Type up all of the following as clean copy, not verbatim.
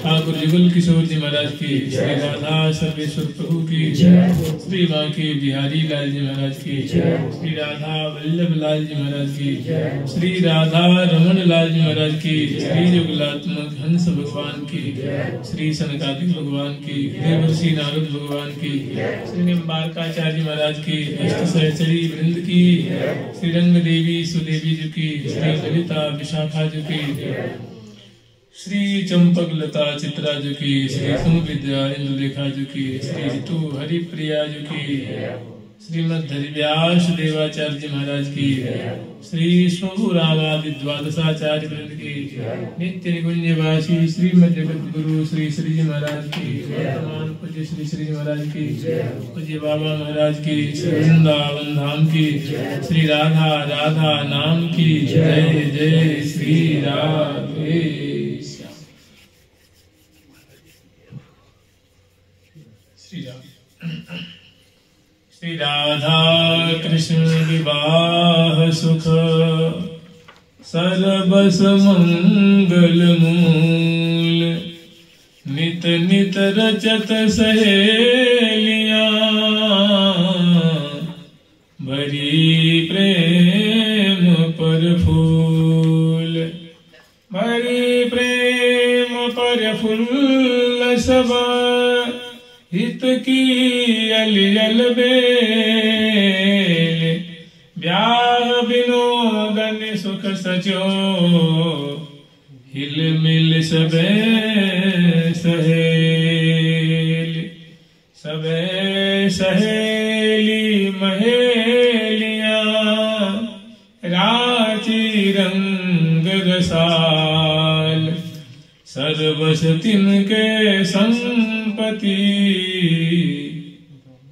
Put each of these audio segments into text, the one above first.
ठाकुर जुगल किशोर जी महाराज की, श्री राधा सर्वेश्वर प्रभु की, श्री बांके बिहारी लाल जी महाराज की, श्री राधा वल्लभ लाल जी महाराज की, श्री राधा रमन लाल जी महाराज की, श्री युगलात्मक हंस भगवान की, श्री सनकादिक भगवान की, देवर्षि नारद भगवान की, श्री निम्बारकाचार्य महाराज की, अष्ट सहचरी वृंद की, श्री रंग देवी सुदेवी जी की, श्री ललिता विशाखा जी की, श्री चंपक लता चित्रा जी की, श्री सुविद्या इंदुलेखा जी की, श्री ऋतु हरिप्रिया जी की, श्रीमद हरिव्यास देवाचार्य जी महाराज की, श्री शंभु रामादि द्वादशाचार्य वृंद की, नित्य निकुंजवासी श्रीमद जगत गुरु श्री श्री जी महाराज की, वर्तमान पूज्य श्री श्री जी महाराज की, पूज्य बाबा महाराज की, श्री वृंदावन धाम की, श्री राधा राधा नाम की जय जय श्री राधे। श्री राधा कृष्ण विवाह सुख सरबस मंगल मूल, नित नित रचत सहेलियां भरी प्रेम पर फूल, भरी प्रेम पर फूल सब हित की अलियल बेल, ब्याह विनोदन सुख सचो हिल मिल सबे सहेली, सबे सहेली महेलियां राची रंग रसाल, सर्वस तिनके संपति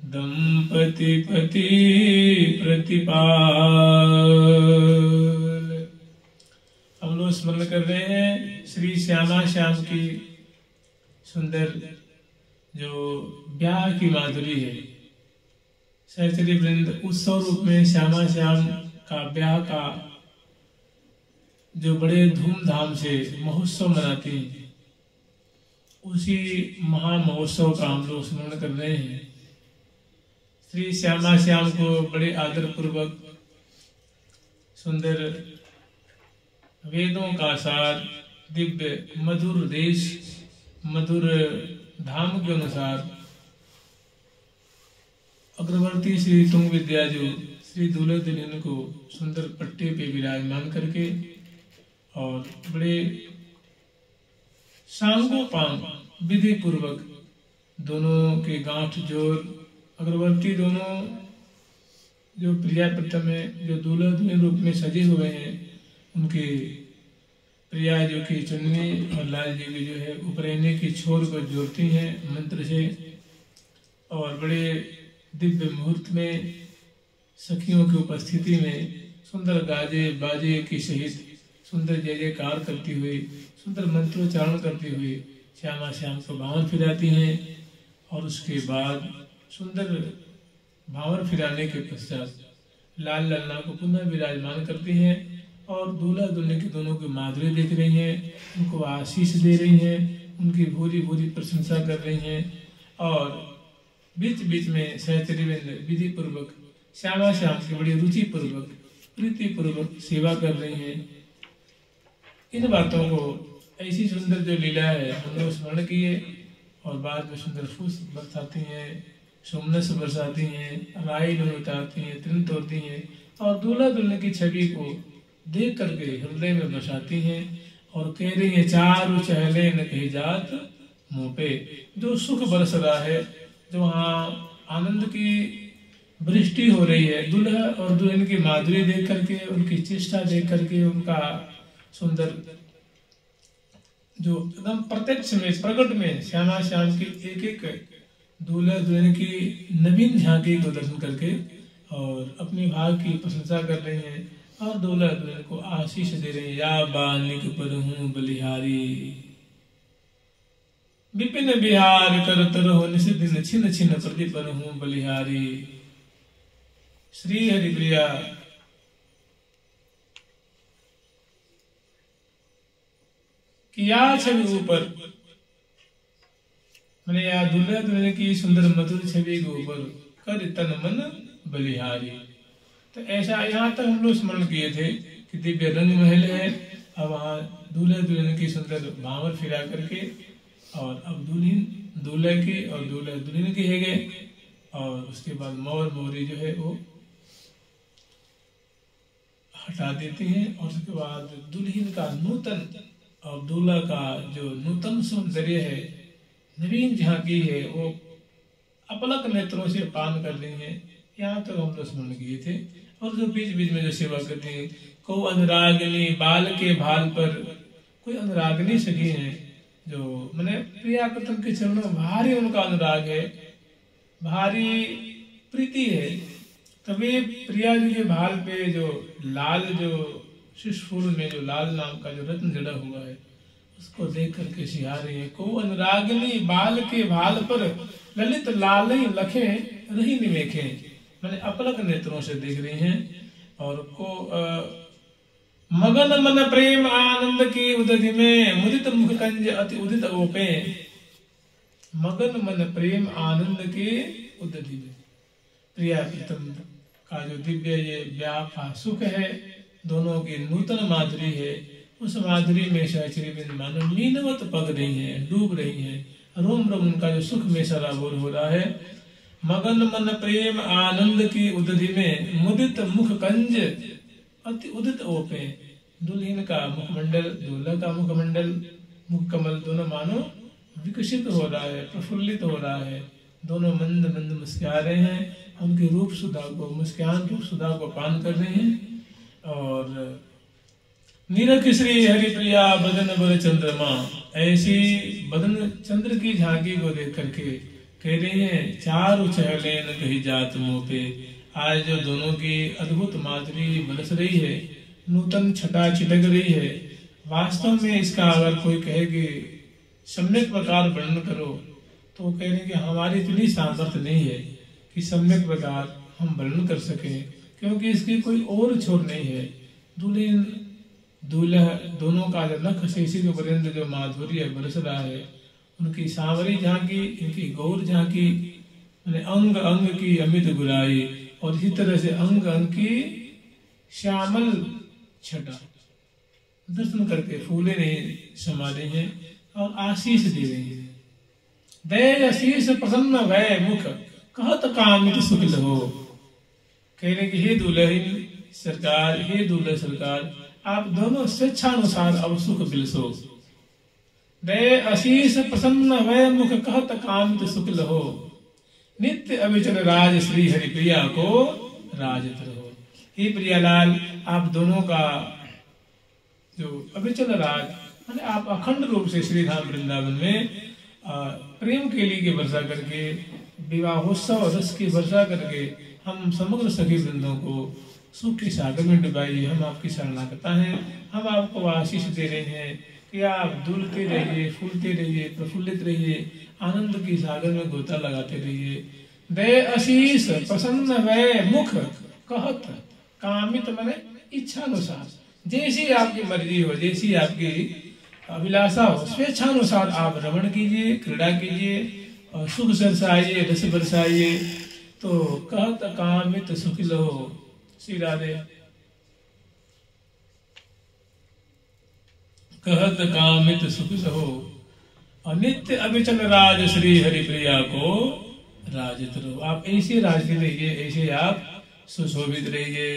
दंपति रतिपति प्रतिपाल। हम लोग स्मरण कर रहे हैं श्री श्यामा श्याम की सुंदर जो ब्याह की माधुरी है। सहचरी वृंद उत्सव रूप में श्यामा श्याम का ब्याह का जो बड़े धूमधाम से महोत्सव मनाते हैं, उसी महामहोत्सव का हम लोग स्मरण कर रहे हैं। श्री श्यामा श्याम को बड़े आदर पूर्वक सुंदर वेदों का सार, दिव्य मधुर देश, मधुर धाम के अनुसार अग्रवर्ती श्री तुंग विद्या जो श्री दूल्हा दुल्हन को सुंदर पट्टे पे विराजमान करके और बड़े सांगोपांग विधि पूर्वक दोनों के गांठ जोड़ अग्रवर्ती दोनों जो प्रिया प्रथम है, जो दूल्हा दुल्हन रूप में सजे हुए हैं, उनके प्रिया जो की चुन्नी और लाल जी की जो है उपरैने की छोर को जोड़ती हैं मंत्र से। और बड़े दिव्य मुहूर्त में सखियों की उपस्थिति में सुंदर गाजे बाजे के सहित सुंदर जय जयकार करती हुई, सुंदर मंत्रोच्चारण करती हुई श्यामा श्याम को भावर फिराती हैं। और उसके बाद सुंदर भावर फिराने के पश्चात लाल लल्ला को पुनः विराजमान करती हैं और दूल्हा दुल्हन की दोनों की माधुरी देख रही हैं, उनको आशीष दे रही हैं, उनकी भूरी भूरी प्रशंसा कर रही हैं। और बीच बीच में सहचरी विधि पूर्वक श्यामा श्याम की बड़ी रुचि पूर्वक प्रीति पूर्वक सेवा कर रही हैं। इन बातों को ऐसी सुंदर जो लीला है हम लोग स्मरण किए और बाद में सुंदर फूस बरसाती हैं, सोमनस बरसाती हैं, राई उतारती हैं, तृण तोड़ती हैं और दूल्हा दुल्हन की छवि को देख करके हृदय में बसाती हैं और कह रही हैं, चारु चहले न कही जात मुँह पे। जो सुख बरस रहा है, जो वहाँ आनंद की वृष्टि हो रही है, दूल्हा और दुल्हन की माधुरी देख करके, उनकी चेष्टा देख करके, उनका सुंदर जो एकदम प्रत्यक्ष में प्रकट में श्यामा श्याम की एक एक दूल्हा दुल्हन की नवीन झांकी को दर्शन करके और अपने भाव की प्रशंसा कर रही हैं और दूल्हा दुल्हन को आशीष दे रही हैं। या बालिक पर हूँ बलिहारी, विपिन बिहार कर तरह निश दिन छिन छिन प्रति पर हूँ बलिहारी। श्री हरिप्रिया किया छवि ऊपर, मैंने या दूल्हा दुल्हन की सुंदर मधुर छवि के ऊपर कर तन मन बलिहारी। तो ऐसा यहाँ तक हम लोग स्मरण किए थे कि दिव्य रंग महल है, अब वहाँ दूल्हा दुल्हन की सुंदर भावर फिरा करके और अब दुल्हन दूल्हे की और दूल्हा दुल्हन की है गए। और उसके बाद मोर मोरी जो है वो हटा देती हैं और उसके बाद दुल्हन का नूतन और दूल्हा का जो नूतन सौंदर्य है, नवीन झांकी है, वो अपलक नेत्रों से पान कर रही हैं। यहाँ तक हम लोग स्मरण किए थे। और जो बीच बीच में जो सेवा करती हैं, को अनुरागनी बाल के भाल पर, कोई अनुरागनी सखी हैं जो मैंने प्रिया प्रथम के चरणों में भारी उनका अनुराग है, भारी प्रीति है। तभी प्रिया जी के भाल पे जो लाल जो शिशफूल में जो लाल नाम का जो रत्न जड़ा हुआ है, उसको देख करके सिहा रही है। को अनुरागनी बाल के भाल पर ललित लाल लखे रही निमेखे, मैंने अपलक नेत्रों से देख रही हैं। और को मगन मन प्रेम आनंद की उदधि में मुदित मुख कंज अति उदित ओपे। मगन मन प्रेम आनंद के उदधि में प्रिया प्रीतम का जो दिव्य ये ब्याह का सुख है, दोनों की नूतन माधुरी है, उस माधुरी में सहचरी बिंद मानो मीनवत पग रही है, डूब रही है। रोम रोम उनका जो सुख में सराबोर हो रहा है। मगन मन प्रेम आनंद की उदधि में मुदित मुख कंज अति उदित ओपे। दुल्हन का मुखमंडल, दूल्हा का मुखमंडल, मुख कमल दोनों मानो विकसित हो रहा है, प्रफुल्लित हो रहा है। दोनों मंद मंद मुस्कुरा रहे हैं, उनके रूप सुधा को, मुस्कान रूप सुधा को पान कर रहे हैं। और नीरख श्री हरिप्रिया बदन बर चंद्रमा, ऐसी बदन चंद्र की झांकी को देख करके कह रही हैं चारु चहलेन कही जात मुँह पे। आज जो दोनों की अद्भुत माधुरी बरस रही है, नूतन छटा छिटक रही है, वास्तव में इसका अगर कोई कहे कि सम्यक प्रकार वर्णन करो तो कह रहे हैं कि हमारी इतनी सामर्थ्य नहीं है कि सम्यक प्रकार हम वर्णन कर सकें, क्योंकि इसकी कोई और छोर नहीं है। दुल्हन दूल्हा दोनों का जो नख से इसी के पर्यंत जो माधुर्य बरस रहा है, उनकी सांवरी झांकी, इनकी गौर झांकी, अंग अंग की अमित गुराई, और इसी तरह से अंग अंग की श्यामल छटा दर्शन करके फूले नहीं समा रही हैं और आशीष दे रही हैं। दय आशीष प्रसन्न वै मुख कहत कामित शुक्ल हो। कह रहे कि हे दुल्हन सरकार, हे दूल्हे सरकार, आप दोनों स्वेच्छानुसार अब सुख बिलसो। दय आशीष प्रसन्न वै मुख कहत कामित शुक्ल हो। नित्य अविचल राज श्री हरिप्रिया को राजत रहो। हे प्रियालाल, आप दोनों का जो अविचल राज, माने आप अखंड रूप से श्री धाम वृंदावन में प्रेम केली की वर्षा करके, विवाहोत्सव रस की वर्षा करके हम समग्र सखी वृंदों को सुख के सागर में डुबाइए। हम आपकी शरणागता हैं, हम आपको आशीष दे रहे हैं कि आप दुलते रहिए, फूलते रहिए, प्रफुल्लित रहिए, आनंद की सागर में गोता लगाते रहिए। दय आशीष प्रसन्न वै मुख कहत कामित, माने इच्छानुसार, जैसी आपकी मर्जी हो, जैसी आपकी अभिलाषा हो, स्वेच्छानुसार आप रमण कीजिए, क्रीड़ा कीजिए और सुख बरसाइए, रस बरसाइए। तो कहत कामित सुख लो। श्री राधे। कहत कामित सुख लो, अनित्य अविचल राज श्री हरिप्रिया को राजत रहो। आप ऐसे राजते रहिए, ऐसे आप सुशोभित रहिए।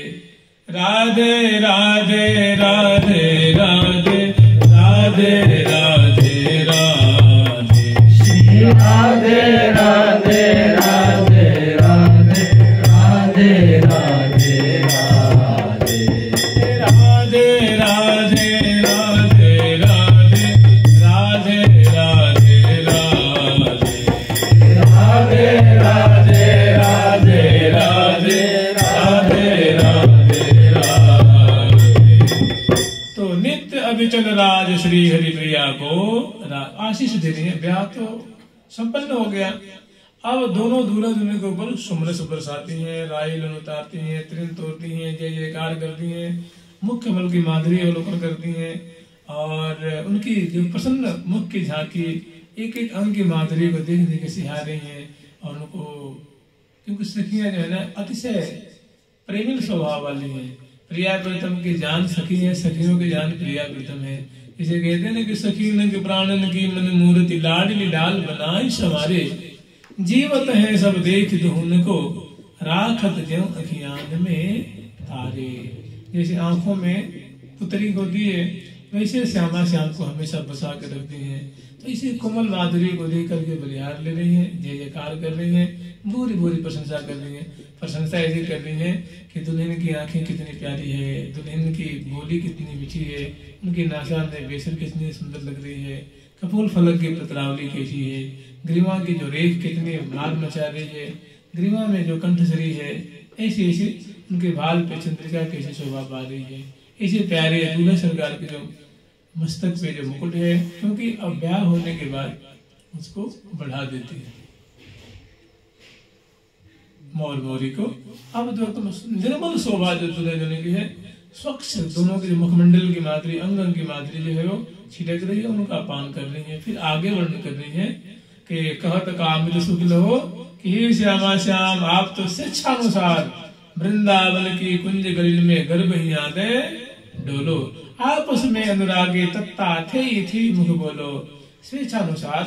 राधे राधे राधे राधे राधे राधे राधे श्री राधे राधे राधे राधे राधे राधे राधे राधे राधे राधे राधे राधे राधे राधे राधे राधे राधे तो नित्य अविचल राज श्री हरिप्रिया को आशीष दे रही है। ब्याह तो संपन्न हो गया, अब दोनों दूल्हा दुल्हन के ऊपर सुमरस बरसाती हैं, राइलन उतारती हैं, त्रिन तोड़ती हैं, जय जयकार करती हैं, मुख्य मल की माधुरी अवलोकन करती हैं, और उनकी जो प्रसन्न मुख की झांकी, एक एक अंग की माधुरी को देख देख सिहा रही हैं। और उनको, क्योंकि सखियां जो है ना अतिशय प्रेमिल स्वभाव वाली हैं, प्रिया प्रीतम की जान सखी है, सखियों की जान प्रिया प्रीतम है। इसे कहते हैं कि सखी न के प्राणन की मन मूर्ति लाडली डाल बनाई सवारे, जीवत है सब देख दुहन को राखत ज्यों अखियान में तारे। जैसे आंखों में पुतरी होती है, वैसे श्यामा श्याम को हमेशा बसा के रखती हैं। तो इसी कोमल माधुरी को देख करके बलिहार ले रही हैं, जय जयकार कर रही हैं, भूरी भूरी प्रशंसा कर रही हैं। प्रशंसा ऐसी कर रही है कि दुल्हन की आंखें कितनी प्यारी है, दुल्हन की बोली कितनी मीठी है, उनकी नासार में बेसन कितनी सुंदर लग रही है, कपूल फलक की पत्रावली कैसी है, ग्रीवा की जो रेख कितनी मार मचा रही है, ग्रीवा में जो कंठसरी है, ऐसी ऐसी उनके बाल पे चंद्रिका कैसी शोभा पा रही है। ऐसे प्यारे दूल्हा सरकार के जो मस्तक पे जो मुकुट है, क्योंकि अब ब्याह होने के बाद उसको बढ़ा देती है मोर मोरी को। अब जो निर्मल शोभा जो दूल्हे दुल्हन की है, स्वच्छ दोनों के मुखमंडल की माधुरी, अंग अंग की माधुरी जो है वो छिटक रही है, उनका पान कर रही है। फिर आगे वर्णन कर रही है कि कहत कामित सुख लो कि हे श्यामा श्याम, आप तो स्वेच्छानुसार वृंदावन की कुंज गलिल में गर्भ ही आते डोलो, आपस में अनुरागे तत्ता थे मुख बोलो। स्वेच्छानुसार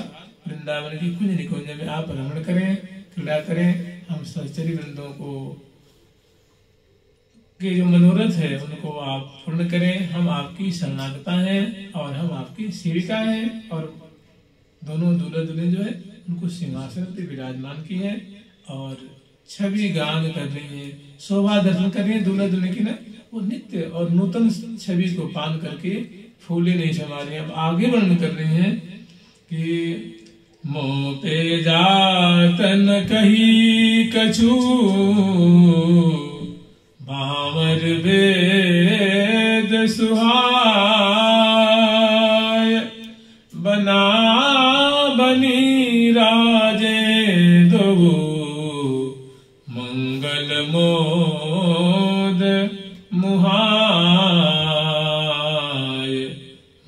वृंदावन की कुंज निकुंज में आप रमण करें, क्रीड़ा करें। हम सहचरी वृंदों को के जो मनोरथ है उनको आप पूर्ण करें। हम आपकी शरणागता हैं और हम आपकी सेविका हैं। और दोनों दूल्हा दुल्हन जो है उनको सिंहासन पे विराजमान की है और छवि गान कर रही है, शोभा दर्शन कर रही है दूल्हा दुल्हन की ना। वो नित्य और नूतन छवि को पान करके फूले नहीं समा रही। अब आगे वर्णन कर रही हैं कि मोह पे जात न कही कछु, भावर वेद सुहाय। बना बनी राजे दो, मंगल मोद मुहाय।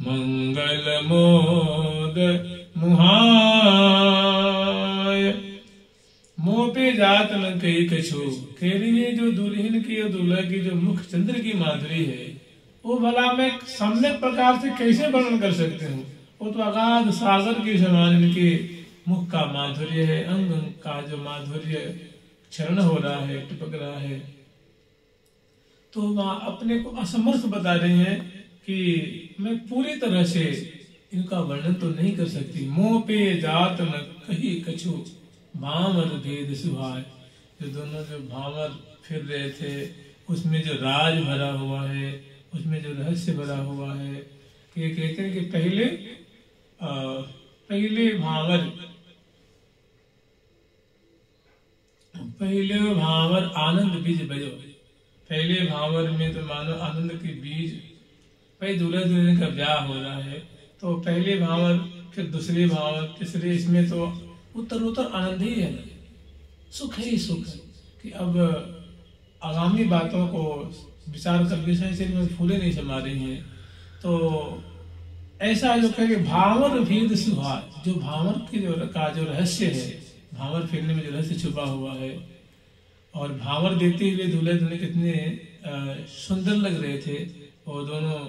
मंगल मोद मुहाय। मोह पे जात न कही कछु, कह रही है जो दुल्हन की और दूल्हा की जो मुख चंद्र की माधुरी है, वो भला मैं सम्यक प्रकार से कैसे वर्णन कर सकते हूँ। वो तो अगाध सागर के समान इनके मुख का माधुर्य है, अंग अंग का जो माधुर्य क्षरण हो रहा है, टपक रहा है। तो वहाँ अपने को असमर्थ बता रहे हैं कि मैं पूरी तरह से इनका वर्णन तो नहीं कर सकती। मोह पे जात न कही कछु, भावर भेद सुहाय। जो दोनों जो भावर फिर रहे थे, उसमें जो राज भरा हुआ है, उसमें जो रहस्य भरा हुआ है। ये कहते हैं कि पहले भावर आनंद बीज बजो। पहले भावर में तो मानो आनंद के बीज, भाई दूल्हा दुल्हन का ब्याह हो रहा है, तो पहले भावर, फिर दूसरे भावर, तीसरे, इसमें तो उत्तर आनंद ही है ना, सुख ही सुख है कि अब आगामी बातों को विचार कर विषय से फूले नहीं समा रही हैं। तो ऐसा जो कहे भावर भेद सुहाय, जो भावर की जो रहस्य है, भावर फेरने में जो रहस्य छुपा हुआ है, और भावर देते हुए दूल्हे दुल्हन कितने सुंदर लग रहे थे। और दोनों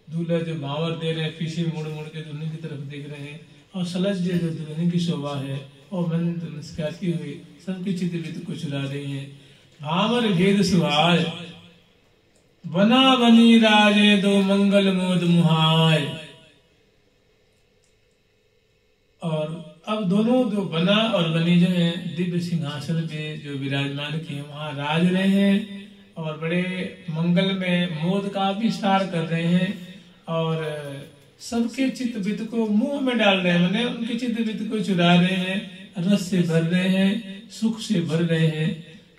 दूल्हा जो भावर दे रहे हैं, पीछे मुड़ मुड़ के दुल्हन की तरफ देख रहे हैं, और सलज जो दुल्हन की शोभा है और मन मुस्कुराती हुई सबकी चित्त वित्त को चुरा रही है। भावर भेद सुहाय, बना बनी राजे दो, मंगल मोद मुहाय। और अब दोनों जो बना और बनी जो है, दिव्य सिंहासन पे जो विराजमान किए, वहां राज रहे हैं और बड़े मंगल में मोद का विस्तार कर रहे हैं, और सबके चित्त वित्त को मुंह में डाल रहे हैं, मैंने उनके चित्त वित्त को चुरा रहे हैं, रस से भर रहे हैं, सुख से भर रहे हैं।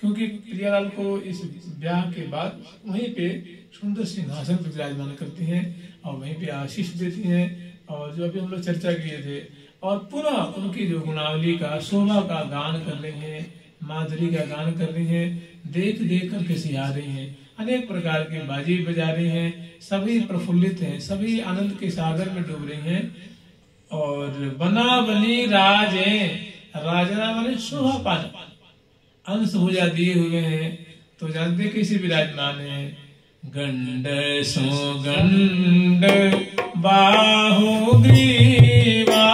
क्योंकि प्रियालाल को इस ब्याह के बाद वहीं पे सुंदर सिंहासन पर विराजमान करती हैं और वहीं पे आशीष देती हैं। और जो अभी हम लोग चर्चा किए थे, और पुनः उनकी जो गुणावली का, शोभा का गान कर रही हैं, माधुरी का गान कर रही हैं, देख देख करके सिहा रही हैं, अनेक प्रकार के बाजी बजा रही हैं, सभी प्रफुल्लित हैं, सभी आनंद के सागर में डूब रही हैं। और बना बनी राजे, राजना माने शोभा पान, अंश भुजा दिए हुए हैं, तो जानते कैसे विराजमान है। गंड सो गंड बाहु ग्रीवा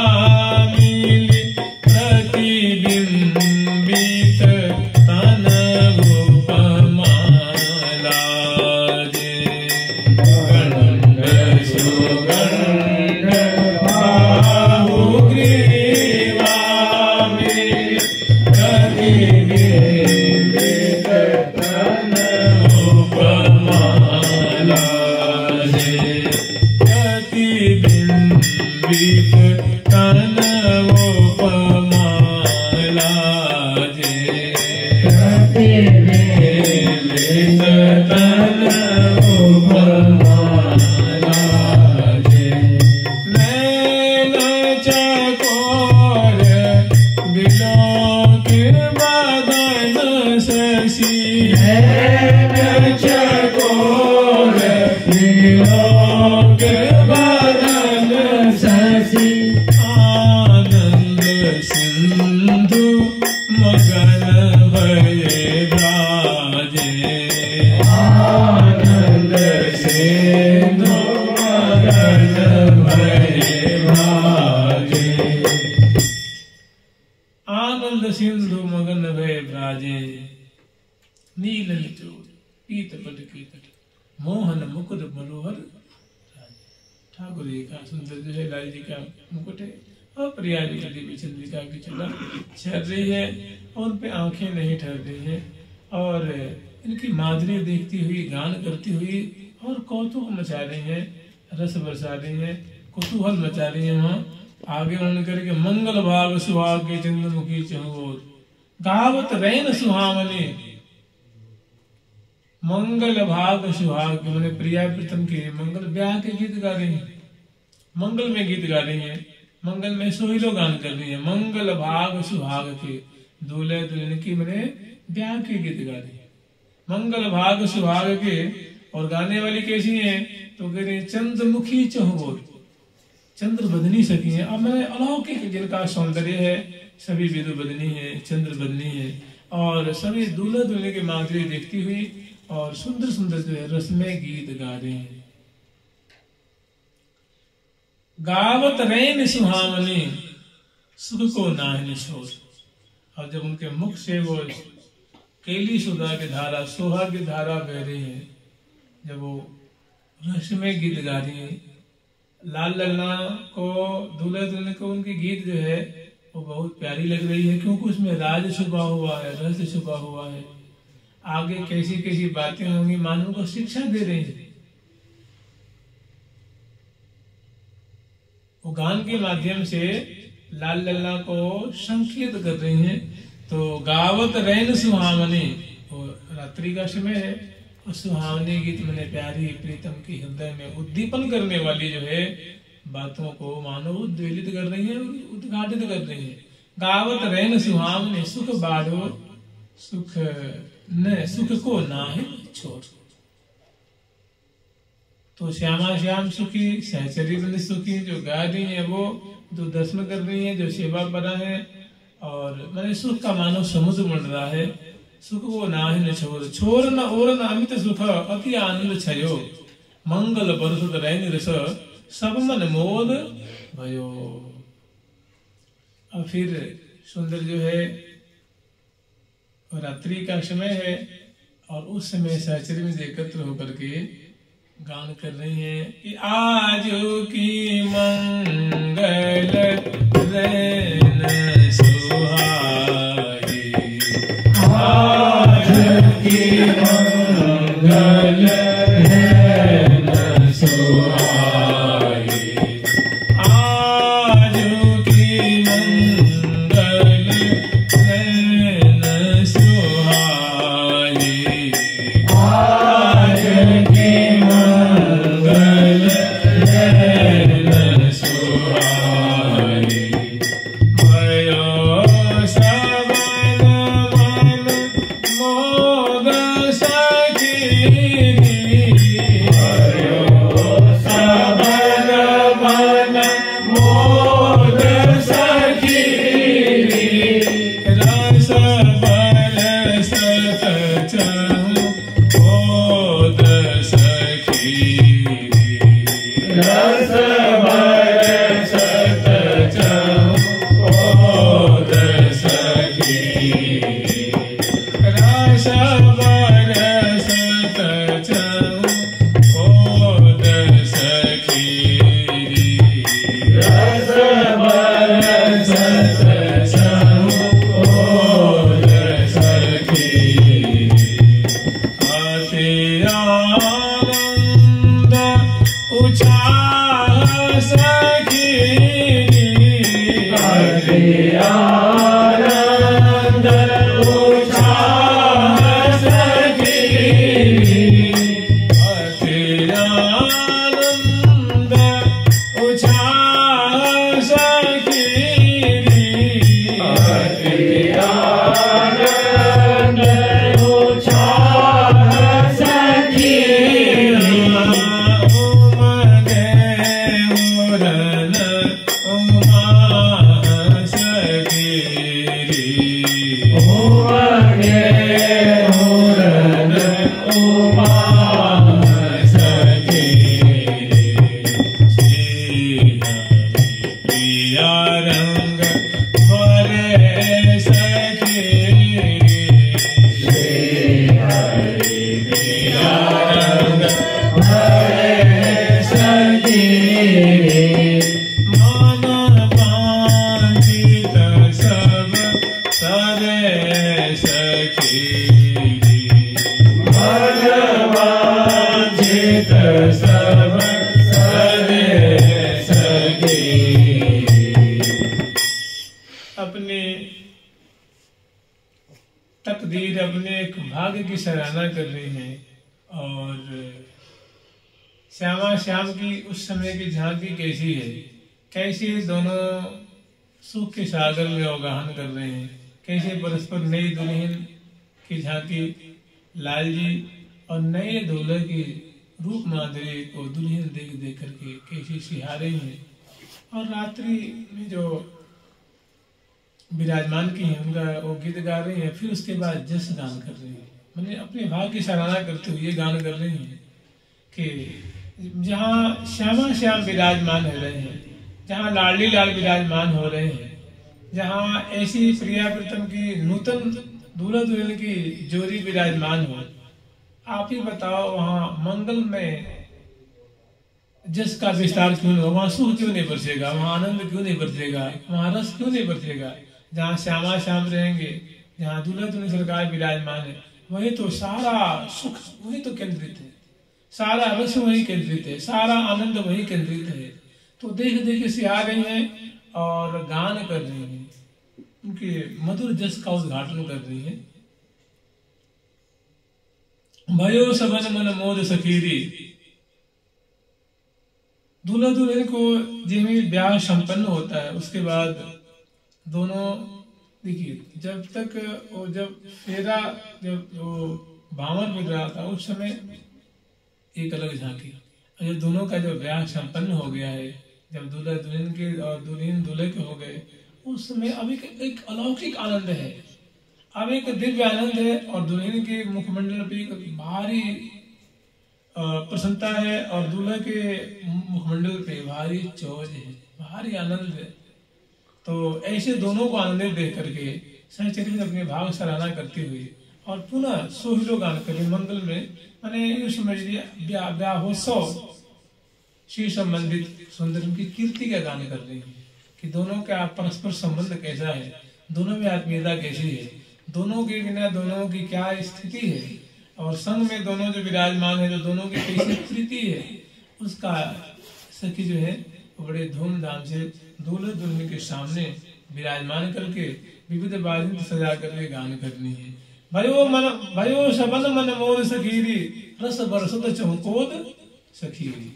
मिली, प्रतिबिंबित तन उपमा लाजे। गंड सो गंड बाहु ग्रीवा मिली, प्रतिबिंबित तन उपमा लाजे। प्रतिबिंबित तन उपमा लाजे। प्रतिबिंबित तन उपमा लाजे। नैन चकोर बिलोक बदन शशि, नैन चकोर बिलोक बदन शशि। आनंद सिंधु मगन भये ब्राजे। आनंद सिंधु मगन भये ब्राजे। आनंद सिंधु मगन भये ब्राजे। नील निचोर पीत पट की तट, मोहन मुकुट मनोहर राजे। ठाकुर जी का सुंदर जो है लाल जी का मुकुट है, और प्रिया जी का देवी चंद्रिका की चला चल रही है, और उन पे आंखें नहीं ठहर रही हैं, और इनकी माधुरी देखती हुई, गान करती हुई, और कौतुक मचा रही हैं, रस बरसा रही हैं, कुतूहल मचा रही हैं वहाँ। आगे उन्होंने करके मंगल भाग सुहाग के चंद्रमुखी चहुओर गावत रैन सुहावने। मंगल भाग सुहाग मैंने प्रिया प्रीतम के मंगल ब्याह के गीत गा रही हैं, मंगल में गीत गा रही हैं, मंगल में सोहिलो गान कर रही है। मंगल भाग सुहाग के दूल्हे दुल्हन की मैंने ब्याह के गीत गा रही है, मंगल भाग सुहाग के। और गाने वाली कैसी है तो कह रहे हैं चंद्रमुखी चहुओर, चंद्र बदनी सखी है। अब मैंने अलौकिक जिनका सौंदर्य है, सभी विदु बदनी है, चंद्र बदनी है, और सभी दूल्हा दुल्हन के माधुर्य देखती हुई और सुंदर सुंदर जो है रसमय गीत गा रहे हैं। गावत रैन सुहावनी सुख को नाहिन छोड़। और जब उनके मुख से वो केली सुधा की धारा, सोहा की धारा बह रही है, जब वो रसमय गीत गा रही है, लाल लल्ला को दूल्हा दुल्हन को उनकी गीत जो है वो बहुत प्यारी लग रही है, क्योंकि उसमें राज छुपा हुआ है, रस छुपा हुआ है। आगे कैसी कैसी बातें होंगी, मानव को शिक्षा दे रही है। वो गान के माध्यम से लाल लल्ला को संकेत कर रही हैं। तो गावत रैन सुहावनी, वो रात्रि का समय है, और सुहावनी गीत मैंने प्यारी प्रीतम की हृदय में उद्दीपन करने वाली जो है बातों को मानो उद्वेलित कर रही है, उद्घाटित कर रही है। गावत रैन सुहावनी सुख बाढ़ो सुख न सुख को नाहि छोड़। तो श्यामा श्याम सुखी सहचरित सुखी जो गा रही है, वो जो दर्शन कर रही है, जो सेवा परा है, और मैंने सुख का मानो समुद्र बन रहा है। सुख को नाहि न छोड़, छोर न और न अमित सुख अति आनंद छयो। मंगल बरसत रैन रस सब मन मोद भयो। और फिर सुंदर जो है रात्रि का समय है, और उस समय सहचरी में एकत्र होकर के गान कर रही है कि आज की मंगल रैन सुहाई, आज की मंगल रैन सुहाई, आज की मंगल रैन सुहाई, आज की मंगल रैन सुहाई। भयो सबन मन मोद सखी, भयो सबन मन मोद सखी, रस बरसत चहु मोद सखी, रस बरसत चहु मोद सखी, रस बरसत चहु मोद सखी, रस बरसत चहु मोद सखी। अति आनंद उछाल सखी, अति आनंद उछाल सखी, अति आनंद उछाल सखी, अति आनंद उछाल सखी। सराहना कर रही हैं। और श्यामा श्याम की उस समय की झांकी कैसी है, कैसे दोनों सुख के सागर में अवगाहन कर रहे हैं, कैसे परस्पर नई दुल्हन की झांकी लाल जी और नए दूल्हे की रूप माधुरी को दुल्हन देख देख करके कैसे सिहारे हैं। और रात्रि में जो विराजमान की हैं उनका वो गीत गा रही हैं, फिर उसके बाद जस गान कर रही हैं, मैंने अपने भाव की सराहना करते हुए गान कर रही हैं कि जहाँ श्यामा श्याम विराजमान हो रहे हैं, जहाँ लाडली लाल विराजमान हो रहे हैं, जहाँ ऐसी प्रिया प्रीतम की नूतन दूल्हा दुल्हन की जोड़ी विराजमान हो, आप ही बताओ वहाँ मंगल में जस का विस्तार क्यों नहीं हो, वहाँ सुख क्यों नहीं बरसेगा, वहाँ आनंद क्यों नहीं बरसेगा, वहाँ रस क्यों नहीं बरसेगा। जहाँ श्यामा श्याम रहेंगे, जहाँ दूल्हा दुल्हन सरकार विराजमान है, वही तो सारा सुख वही तो केंद्रित है, सारा रस वही केंद्रित है, सारा आनंद वही केंद्रित है। तो देख देख सिहा रही हैं और गान कर रही हैं, उनके मधुर जस का उद्घाटन कर रही हैं। भयो सबन मन मोद सखीरी, दूल्हा दुल्हन को जिन्हें ब्याह संपन्न होता है उसके बाद दोनों देखिए जब तक वो जब फेरा जब वो भावर मिल रहा था उस समय एक अलग झांकी, जब दोनों का जब ब्याह संपन्न हो गया है, जब दूल्हा दुल्हन के और दुल्हन दूल्हे के हो गए, उस समय अब एक अलौकिक आनंद है, अब एक दिव्य आनंद है। और दुल्हन के मुखमंडल पे एक भारी प्रसन्नता है और दूल्हे के मुखमंडल पे भारी चौज है, भारी आनंद है। तो ऐसे दोनों को आनंदित देख करके सहचरित अपने भाव सराहना करते हुए और पुनः सोहिलो गान करे मंगल में, मैंने ये समझ लिया ब्याहोत्सव श्री संबंधित सुंदर की कीर्ति का गान कर रही है कि दोनों का परस्पर संबंध कैसा है, दोनों में आत्मीयता कैसी है, दोनों के बिना दोनों की क्या स्थिति है, और संग में दोनों जो विराजमान है, जो दोनों की कैसी स्थिति है, उसका सखी जो है बड़े धूमधाम से दूल्हे दुल्हन के सामने विराजमान करके विविध बाजिंद सजा करके गान करनी है। भयो सबन मन मोद सखीरी, रस बरसत चौकोद सखीरी।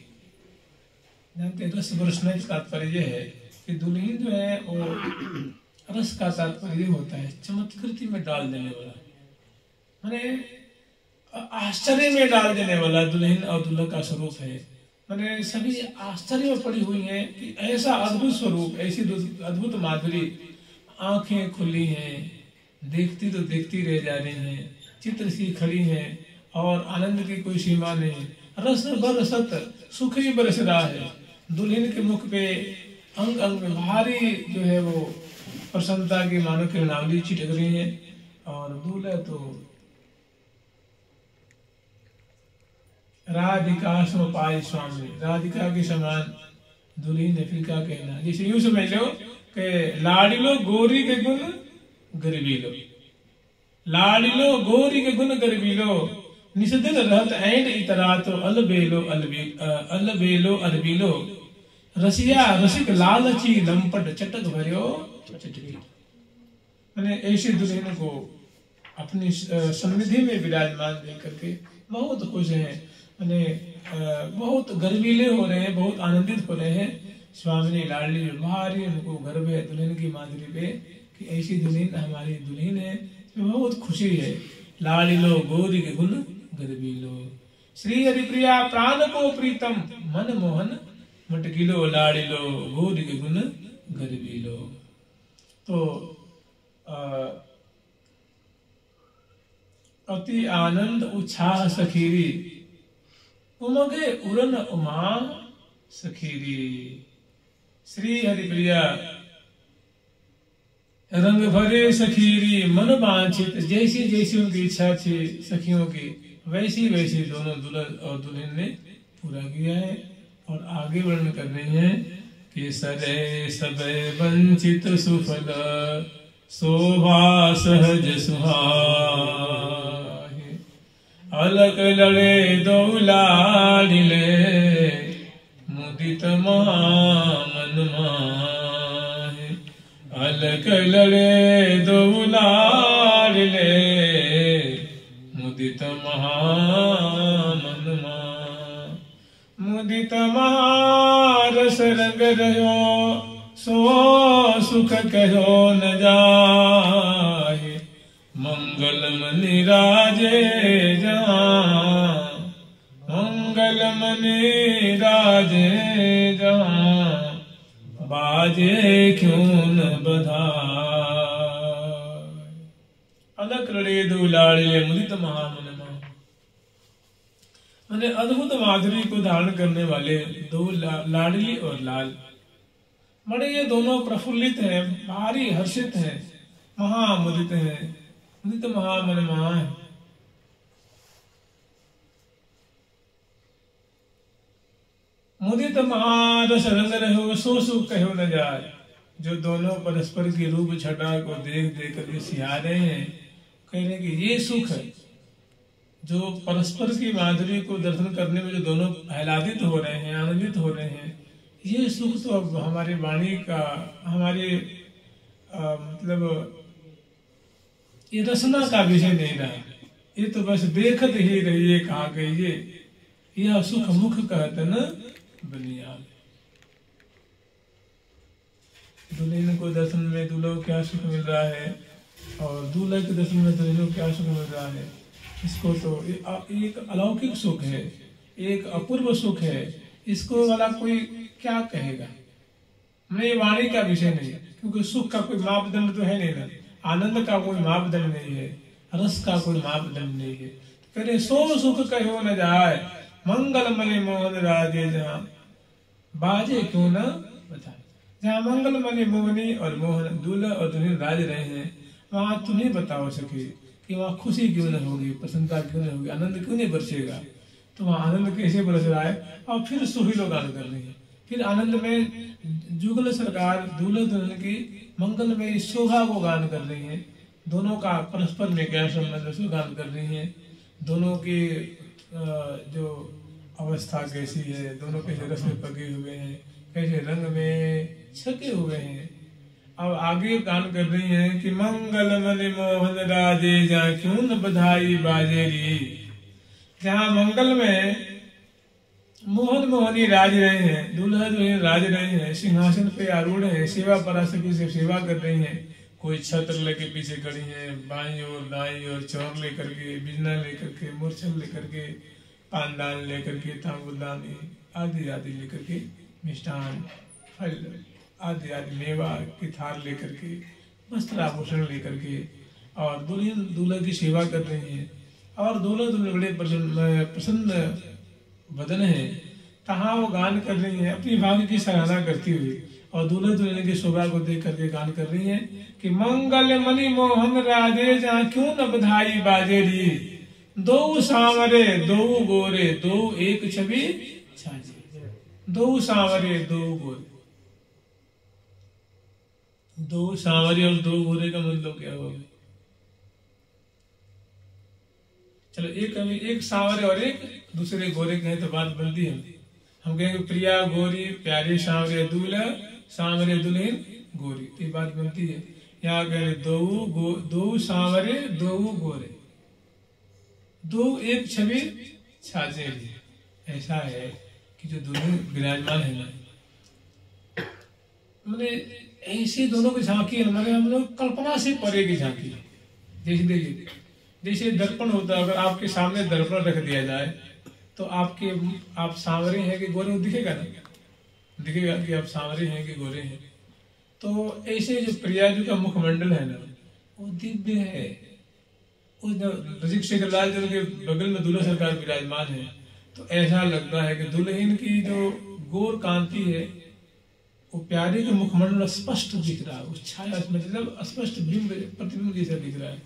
जानते रस बरसने का तात्पर्य है कि दुल्हन जो है वो रस का तात्पर्य होता है चमत्कृति में डाल देने वाला, माने आश्चर्य में डाल देने वाला दुल्हन और दुल्हा का स्वरूप है। मैंने सभी आश्चर्य में पड़ी हुई हैं कि ऐसा अद्भुत स्वरूप, ऐसी अद्भुत माधुरी, आंखें खुली हैं, देखती तो देखती रह जा रही हैं, चित्र सी खड़ी हैं और आनंद की कोई सीमा नहीं, रस बरसत सुख ही बरस रहा है। दुल्हन के मुख पे अंग अंग में भारी जो है वो प्रसन्नता की मानो किरणावली छिटक रही है और दूल्हा तो राधिका सो पाए स्वामी, राधिका के समान दुल्हन ने फिर क्या कहना, जैसे यूं समझ लो कि लाडिलो गोरी के गुण गरीबी लो, लाडिलो गोरी के गुण गरीबी लो, निसदिन रहत ऐंड इतरा तो अलबेलो अरबीलो, रसिया रसिक लालची लंपट चटक भरियो चटकी। मैंने ऐसे दुल्हन को अपनी सन्निधि में विराजमान देख करके बहुत खुश हैं, मैंने बहुत गर्वीले हो रहे हैं, बहुत आनंदित हो रहे हैं। स्वामी लाडली भारी उनको गर्व है दुल्हन की माधुरी पे कि ऐसी दुल्हन हमारी दुल्हन है, बहुत खुशी है। लाडी लो गोरी के गुण गर्वी लो, श्री हरिप्रिया प्राण को प्रीतम मन मोहन मटकिलो, लाडी लो गोरी के गुण गर्वी लो। तो अति आनंद उत्साह सखीरी, उमगे उरन उमा सखीरी। श्री हरिप्रिया रंग भरे सखीरी मन वांछित, जैसी जैसी उनकी इच्छा थी सखियों की वैसी वैसी दोनों दुल्हन और दुल्हन ने पूरा किया है। और आगे वर्णन कर रहे हैं कि सरे सबे वंचित सुफल शोभा सहज सुहाए, अलग लड़े दो लाडिले मुदित मन माहे, अलग लड़े दो लाडिले मुदित मुदित महामनमा, मुदित महारस रंग रहो, सो सुख कहो न जाए, मंगल मनि राजे जहाँ, मंगल मनि राजे जहाँ, बाजे क्यों न बधाई। अलक लड़े दो लाड़िले मुदित महामनमा, मैंने अद्भुत माधुरी को धारण करने वाले दो लाडली और लाल, बड़े ये दोनों प्रफुल्लित हैं, भारी हर्षित हैं, महामुदित हैं, मुदित महामनमा है। मुदित महारस रंग रहो, सो सुख कहो न जाए। जो दोनों परस्पर की रूप छटा को देख देख कर सिहा रहे हैं, कह रहे हैं कि ये सुख है। जो परस्पर की माधुरी को दर्शन करने में जो दोनों आह्लादित हो रहे हैं, आनंदित हो रहे हैं, ये सुख तो अब हमारी वाणी का, हमारे मतलब ये रसना का विषय नहीं रहा। ये तो बस देखत ही रहिए कहा गई यह सुख मुख कहते न दुनिया। दुल्हन को दर्शन में दूल्हे को क्या सुख मिल रहा है, और दूल्हे के दर्शन में दुल्हन को क्या सुख मिल रहा है, इसको तो एक अलौकिक सुख है, एक अपूर्व सुख है। इसको वाला कोई क्या कहेगा। नहीं, वाणी का विषय नहीं, क्योंकि सुख का कोई मापदंड तो है नहीं ना, आनंद का कोई मापदंड नहीं है, रस का कोई मापदंड नहीं है। कह रहे सो सुख कहो न जाए, मंगल मनि मोहन राजे जहाँ, बाजे क्यों न बधाई। जहाँ मंगल मनि मोहनी और मोहन दूल्हा और दुल्हन राज रहे हैं, वहां तुम्हें बताओ सके कि वहाँ खुशी क्यों न होगी, प्रसन्नता क्यों न होगी, आनंद क्यों नहीं बरसेगा। तो वहाँ आनंद कैसे बरस रहा है। और फिर सुहेलो गान कर रही है, फिर आनंद में जुगल सरकार दूल्हा दुल्हन की मंगल में शोभा को गान कर रही है। दोनों का परस्पर में क्या संबंध, उसको गान कर रही है। दोनों की जो अवस्था कैसी है, दोनों कैसे रस में पके हुए हैं, कैसे रंग में छके हुए हैं। अब आगे गान कर रही हैं कि मंगल मनि मोहन राजे जहाँ, क्यों न बधाई बाजेरी। जहाँ मंगल में मोहन मोहनी राज रहे हैं, दूल्हा दुल्हन राज रहे हैं, सिंहासन पे आरूढ़ हैं, सेवा पराशक्ति से सेवा कर रही हैं। कोई छत्र लेके पीछे खड़ी है, बाईं और दाईं और चौर लेकर के, बिजना लेकर के, मूर्छल लेकर के, पानदान लेकर के, तांबुलदानी आदि आदि लेकर के, मिष्ठान फल आदि आदि मेवा की थार लेकर के, वस्त्र आभूषण लेकर के, और दुल्हन दूल्हा की सेवा कर रही है। और दूल्हा दुल्हन बड़े प्रसन्न बदन है, तहाँ वो गान कर रही है अपनी भाग्य की सराहना करती हुई। और दूल्हा दुल्हन की शोभा को देख करके गान कर रही है कि मंगल मनि मोहन राजे जहाँ, क्यों न बधाई बाजेरी। दो सांवरे दो गोरे, दो एक छवि छाजे। दो सांवरे दो गोरे, दो सांवरे और दो गोरे का मतलब क्या होगा। चलो एक सांवरे और एक दूसरे गोरे कहें तो बात बनती है। हम कहेंगे प्रिया गोरी प्यारे सांवरे दूल्हा, सांवरे दुल्हन गोरी, तो ये बात बनती है। यहाँ कह रहे दो सांवरे दो गोरे, दो एक छवि छाजे। ऐसा है कि जो दोनों विराजमान है ना, मैंने ऐसे दोनों की झांकी है, हमारे हम लोग कल्पना से परे की झांकी। जैसे देखिए, जैसे दर्पण होता है, अगर आपके सामने दर्पण रख दिया जाए तो आप सांवरे हैं कि गोरे, दिखेगा ना, दिखेगा कि आप सांवरे हैं कि गोरे हैं। तो ऐसे जो प्रियाजू का मुखमंडल है ना, वो दिव्य है। उस रसिक शेखर लाल जी के बगल में दूल्हा सरकार विराजमान है, तो ऐसा लगता है कि दुल्हन की जो गोर कांति है, वो प्यारे के मुखमंडल स्पष्ट दिख रहा है, उस छाया मतलब स्पष्ट बिंब प्रतिबिंब जैसा दिख रहा है।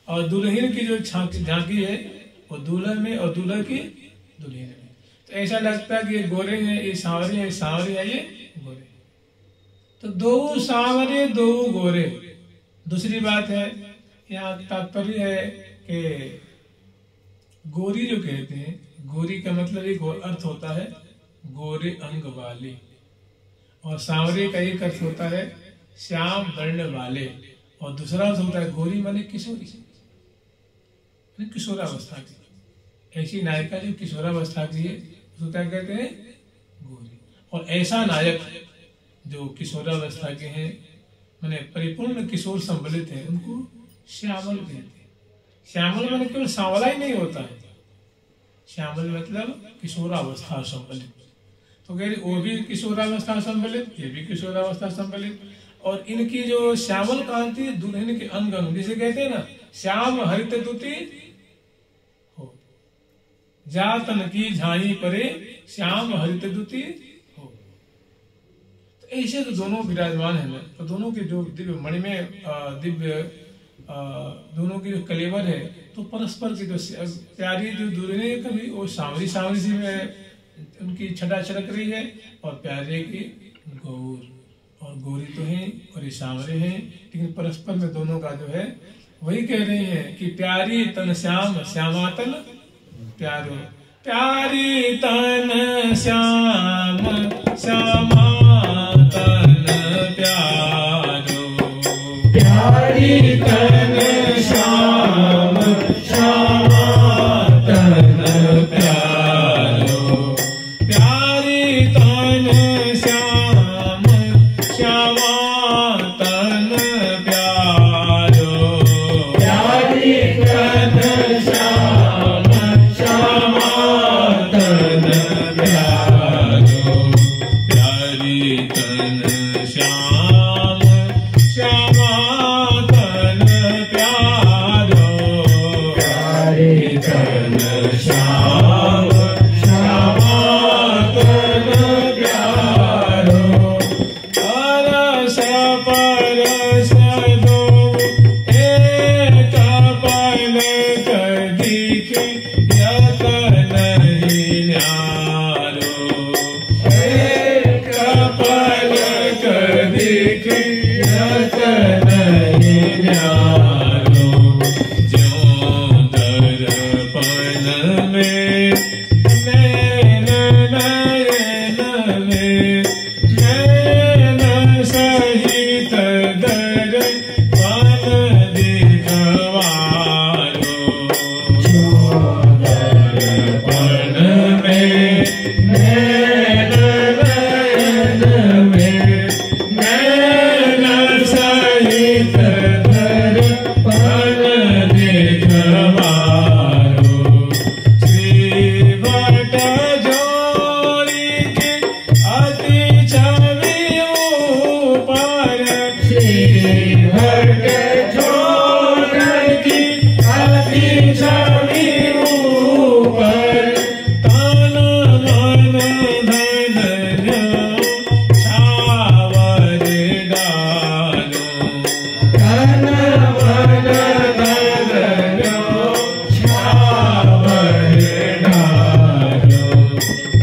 और दुल्हन की जो झांकी है वो दूल्हा में और दूल्हा की दुल्हन में, तो ऐसा लगता है कि ये गोरे हैं, ये सांवरे हैं, सांवरे हैं, ये गोरे। तो दो सांवरे दो गोरे। दूसरी बात है, यहाँ तात्पर्य है कि गोरी जो कहते हैं, गोरी का मतलब एक अर्थ होता है गोरे अंग वाले, और सांवरे का एक अर्थ होता है श्याम वर्ण वाले, और दूसरा अर्थ होता है गोरी माने किशोरी। किशोरावस्था की, ऐसी नायिका जो किशोरावस्था की है उसको क्या कहते हैं? गौरी। और ऐसा नायक जो किशोरावस्था के हैं, माने परिपूर्ण किशोर संबलित है, उनको श्यामल कहते हैं। श्यामल माने केवल सांवला ही नहीं होता है, श्यामल मतलब किशोरावस्था संबलित। तो कह रही वो भी किशोरावस्था संबलित, ये भी किशोरावस्था संबलित। और इनकी जो श्यामल कांति दुल्हन के अंग अंग, जिसे कहते हैं ना श्याम हरित दुति हो, जातन की झाई परे श्याम हरित दुति हो। तो ऐसे तो दोनों विराजमान है ना, तो दोनों के जो दिव्य मणि में दिव्य दोनों की जो कलेवर है, तो परस्पर की जो प्यारी जो दुल्हने कभी वो सांवरी सांवरी सी में उनकी छटा छड़क रही है, और प्यारे की गौर और गौरी तो है और ये सांवरे हैं, लेकिन परस्पर में दोनों का जो है वही कह रहे हैं कि प्यारी तन श्याम श्यामातन प्यारो, प्यारी तन श्याम श्यामातन प्यारो, प्यारी तन श्याम श्यामातन प्यारो, प्यारी तन श्याम श्यामातन प्यारो, प्यारी तन श्याम श्यामातन प्यारो, प्यारी तन श्याम श्यामातन प्यारो, प्यारी तन श्याम श्यामातन प्यारो, परस परस दो एक पलक दिखे यतन ही न्यारो, एक पलक दिखे यतन ही न्यारो, ज्यों दर्पण में नैन नयन में नैन सहित दर्पण दिखवारो, ज्यों दर्पण में नैन नयन में नैन सहित दर्पण दिखवारो, श्रीवट जोरी के अति छवि ऊपर, श्रीवट जोरी की अति छवि ऊपर, तन मन धन छावर डालो, तन मन धन छावर डालो,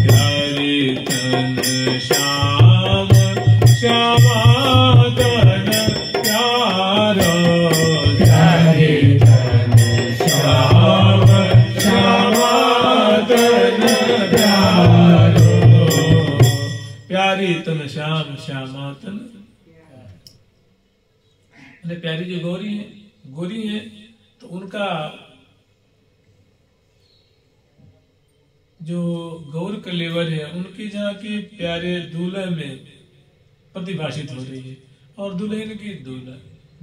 प्यारी तन श्याम श्यामातन प्यारो, प्यारी तन श्याम श्यामातन प्यारो, प्यारी तन श्याम श्यामातन प्यारो। प्यारी जो गौरी है तो उनका जो गौर कलेवर है, उनकी जहाँ की प्यारे दूल्हे में प्रतिभाषित हो रही है, और दुल्हन की दूल्हा,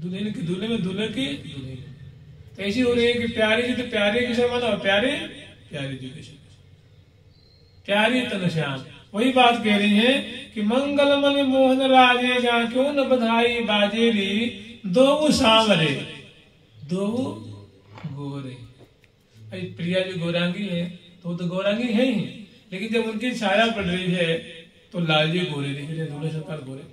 दुल्हन की दूल्हे में दूल्हे की दुल्हन, तो ऐसी हो रही है कि प्यारे जी तो प्यारे किसे माना, प्यारे प्यारे जी किसे, प्यारी तन श्याम। वही बात कह रही है कि मंगल मन मोहन राजे जहाँ क्यों न बधाई बाजेरी, दो सांवरे दो गोरे। प्रिया जो गौरांगी है तो गौरांगी है ही, लेकिन जब उनकी छाया पड़ रही है तो लाल जी गोरे दिख रहे, दूल्हे सरकार गोरे,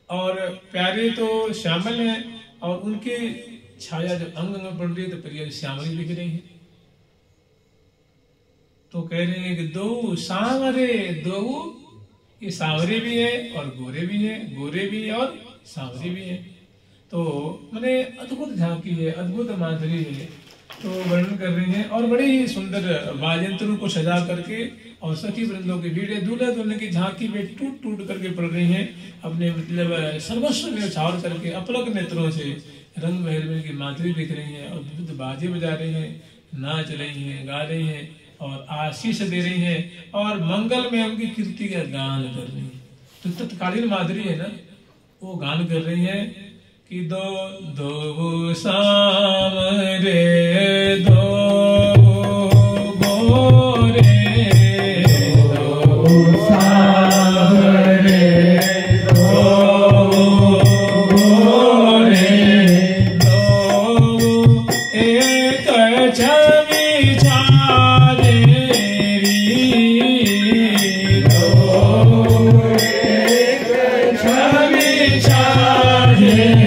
और प्यारे तो श्यामल है, और उनकी छाया जब अंग अंग पड़ रही है तो प्रिया श्यामली दिख रही है। तो कह रहे हैं कि दो सांवरे, दो ये सांवरे भी है और गोरे भी है, गोरे भी है और सांवरे भी है। तो मैंने अद्भुत झांकी है, अद्भुत माधुरी है, तो वर्णन कर रही हैं, और बड़े ही सुंदर वाद्यंत्रों को सजा करके और सखी वृंदों की भीड़ दूल्हा दुल्हन की झांकी में टूट टूट करके पड़ रही हैं, अपने मतलब सर्वस्व न्यौछावर करके अपलक नेत्रों से रंग महल में की माधुरी दिख रही है और विविध बाजे बजा रही हैं, नाच रही हैं, गा रही हैं और आशीष दे रही हैं और मंगल में उनकी कीर्ति का गान कर रही हैं। तो तत्कालीन माधुरी है ना, वो गान कर रही है कि दो दो शाम रे दो गोरे दो शाम रे दो गोरे दो एक छवि छादेरी दो एक छवि छादेरी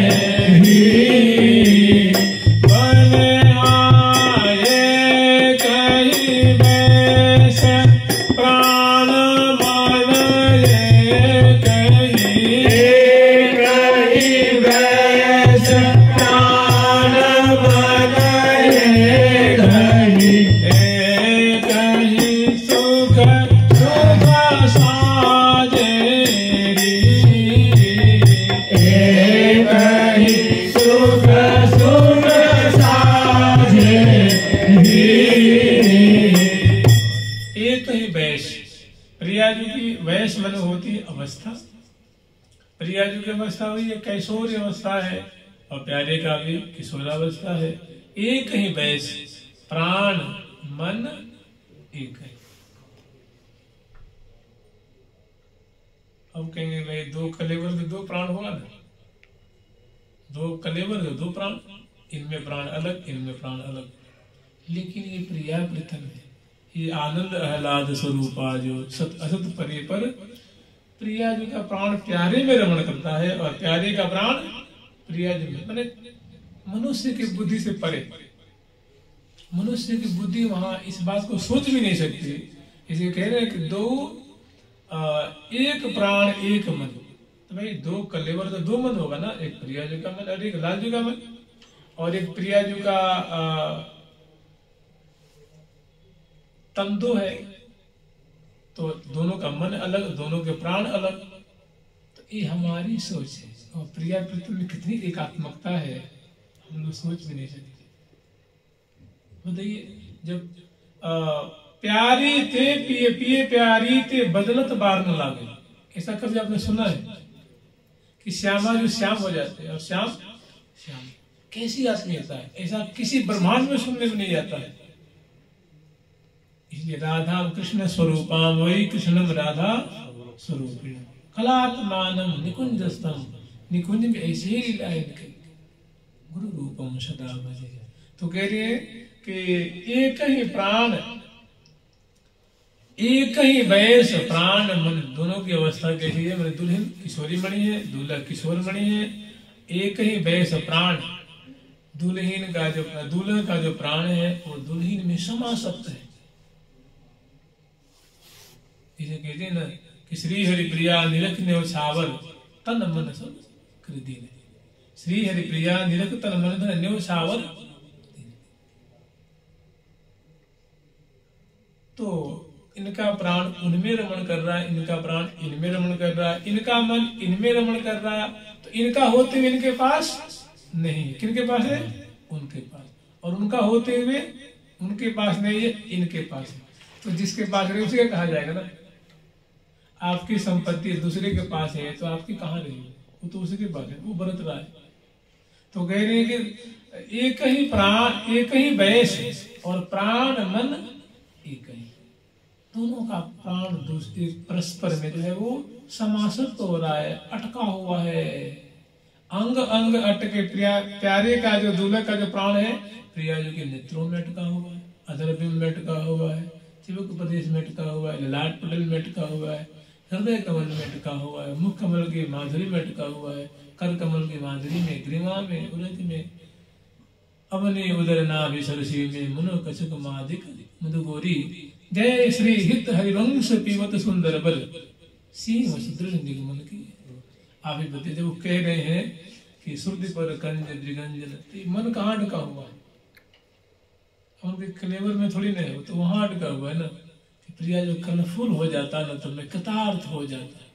अवस्था हुई है, कैशोर अवस्था है और प्यारे का भी किशोरावस्था है। एक ही वैस प्राण मन एक है। अब कहेंगे भाई दो कलेवर के दो प्राण होगा ना, दो कलेवर के दो प्राण, इनमें प्राण अलग इनमें प्राण अलग, लेकिन ये प्रिया प्रथम है। ये आनंद आह्लाद स्वरूपा जो सत असत परे पर प्रिया जी का प्राण प्यारे में रमण करता है और प्यारे का प्राण प्रिया जी में, माने मनुष्य की बुद्धि से परे। मनुष्य की बुद्धि वहां इस बात को सोच भी नहीं सकती। इसे कह रहे हैं कि दो एक प्राण एक मन। तो भाई दो कलेवर तो दो मन होगा ना, एक प्रिया जी का मन और एक लाल जी का मन, और एक प्रिया जी का तन दो है, तो दोनों का मन अलग, दोनों के प्राण अलग। तो ये हमारी सोच है और प्रिया प्रीतम में कितनी एकात्मकता है हम लोग सोच भी नहीं सकते। बताइए, जब प्यारी थे पिए पिए प्यारी थे बदलत बार न लागे, ऐसा कभी आपने सुना है कि श्यामा जो श्याम हो जाते हैं और श्याम श्याम, कैसी आत्मीयता है, ऐसा किसी ब्रह्मांड में सुनने में नहीं आता है। इसलिए राधा कृष्ण स्वरूपाम वही कृष्णम राधा स्वरूपिण कलात्मानम निकुंजस्तम, निकुंज में ऐसे ही लीलाएं इनके गुरु रूपम सदा भजे। तो कह रही है कि एक ही प्राण एक ही वैस प्राण मन, दोनों की अवस्था कैसी है। मेरे दुल्हन किशोरी मणि है, दूल्हा किशोर मणि है। एक ही वैस प्राण, दुल्हन का जो दूल्हे का जो प्राण है वो दुल्हन में समासक्त है। इसे कहते हैं ना कि श्री हरि प्रिया निरख ने छावर तन मन सब कृति। श्री हरि प्रिया निरख तन मन ने छावर। तो इनका प्राण उनमें रमण कर रहा है, इनका प्राण इनमें रमण कर रहा है, इनका मन इनमें रमण कर रहा है। तो इनका होते हुए इनके पास नहीं, किनके पास है? उनके पास। और उनका होते हुए उनके पास नहीं है, इनके पास है। तो जिसके पास रहे उसे कहा जाएगा ना। आपकी संपत्ति दूसरे के पास है तो आपकी कहाँ रही? वो तो उसी के पास है, वो बरत रहा है। तो कह रहे हैं कि एक ही प्राण एक ही वैस और प्राण मन एक ही, दोनों का प्राण दूसरे परस्पर में जो है वो समासक्त हो रहा है, अटका हुआ है। अंग अंग अटके प्यारे का जो दूल्हे का जो प्राण है प्रिया जी के नेत्रों में अटका हुआ है, अधर बिंब में अटका हुआ है, चिबुक प्रदेश में अटका हुआ है, ललाट पटल में अटका हुआ है, हृदय कमल में अटका हुआ है, मुख कमल की माधुरी में अटका हुआ है, कर कमल की माधुरी में, ग्रीवा में, उरज में, अवनी उदर नाभि सरसी में, मुनो कछुक मादिक मधुगोरी। जय श्री हित हरिवंश पीवत सुंदर बल सिंह सुदृढ़ निगमन की। आप ही बताइए, जब वो कह रहे हैं कि श्रुति पर कंज द्रिगंजन, तो मन कहाँ अटका हुआ है? उनके क्लेवर में थोड़ी नहीं, तो वहां अटका हुआ है ना। प्रिया जो कलरफुल हो जाता है ना, तो मैं कृतार्थ हो जाता है।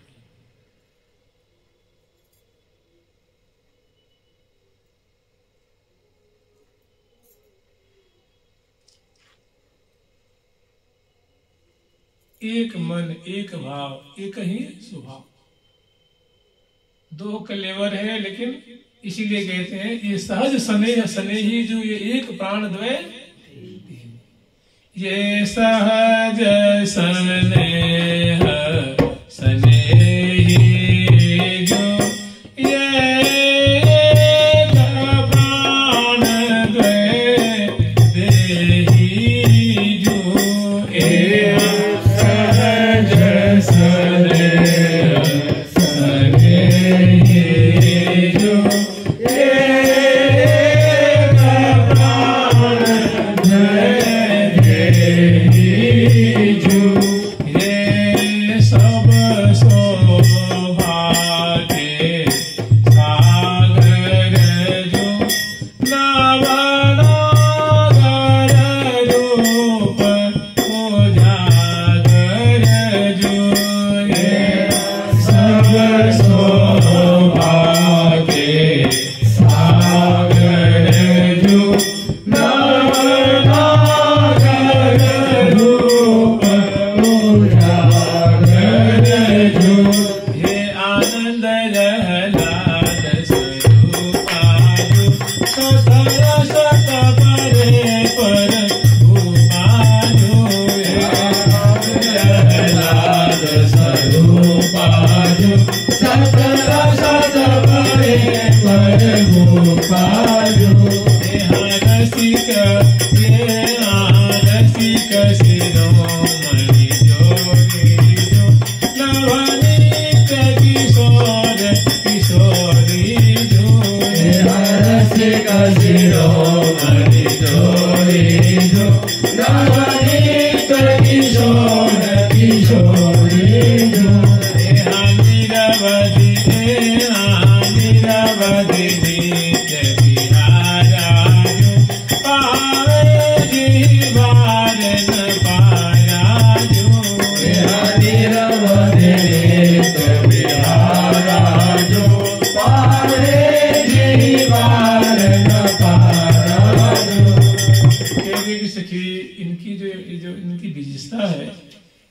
एक मन एक भाव एक ही स्वभाव। दो कलेवर है, लेकिन इसीलिए कहते हैं ये सहज स्नेह स्नेही जो ये एक प्राण द्वय, ये सहज स्नेह स्नेही जो ये प्राण द्वय देही जो ये सहज स्नेह स्नेही जो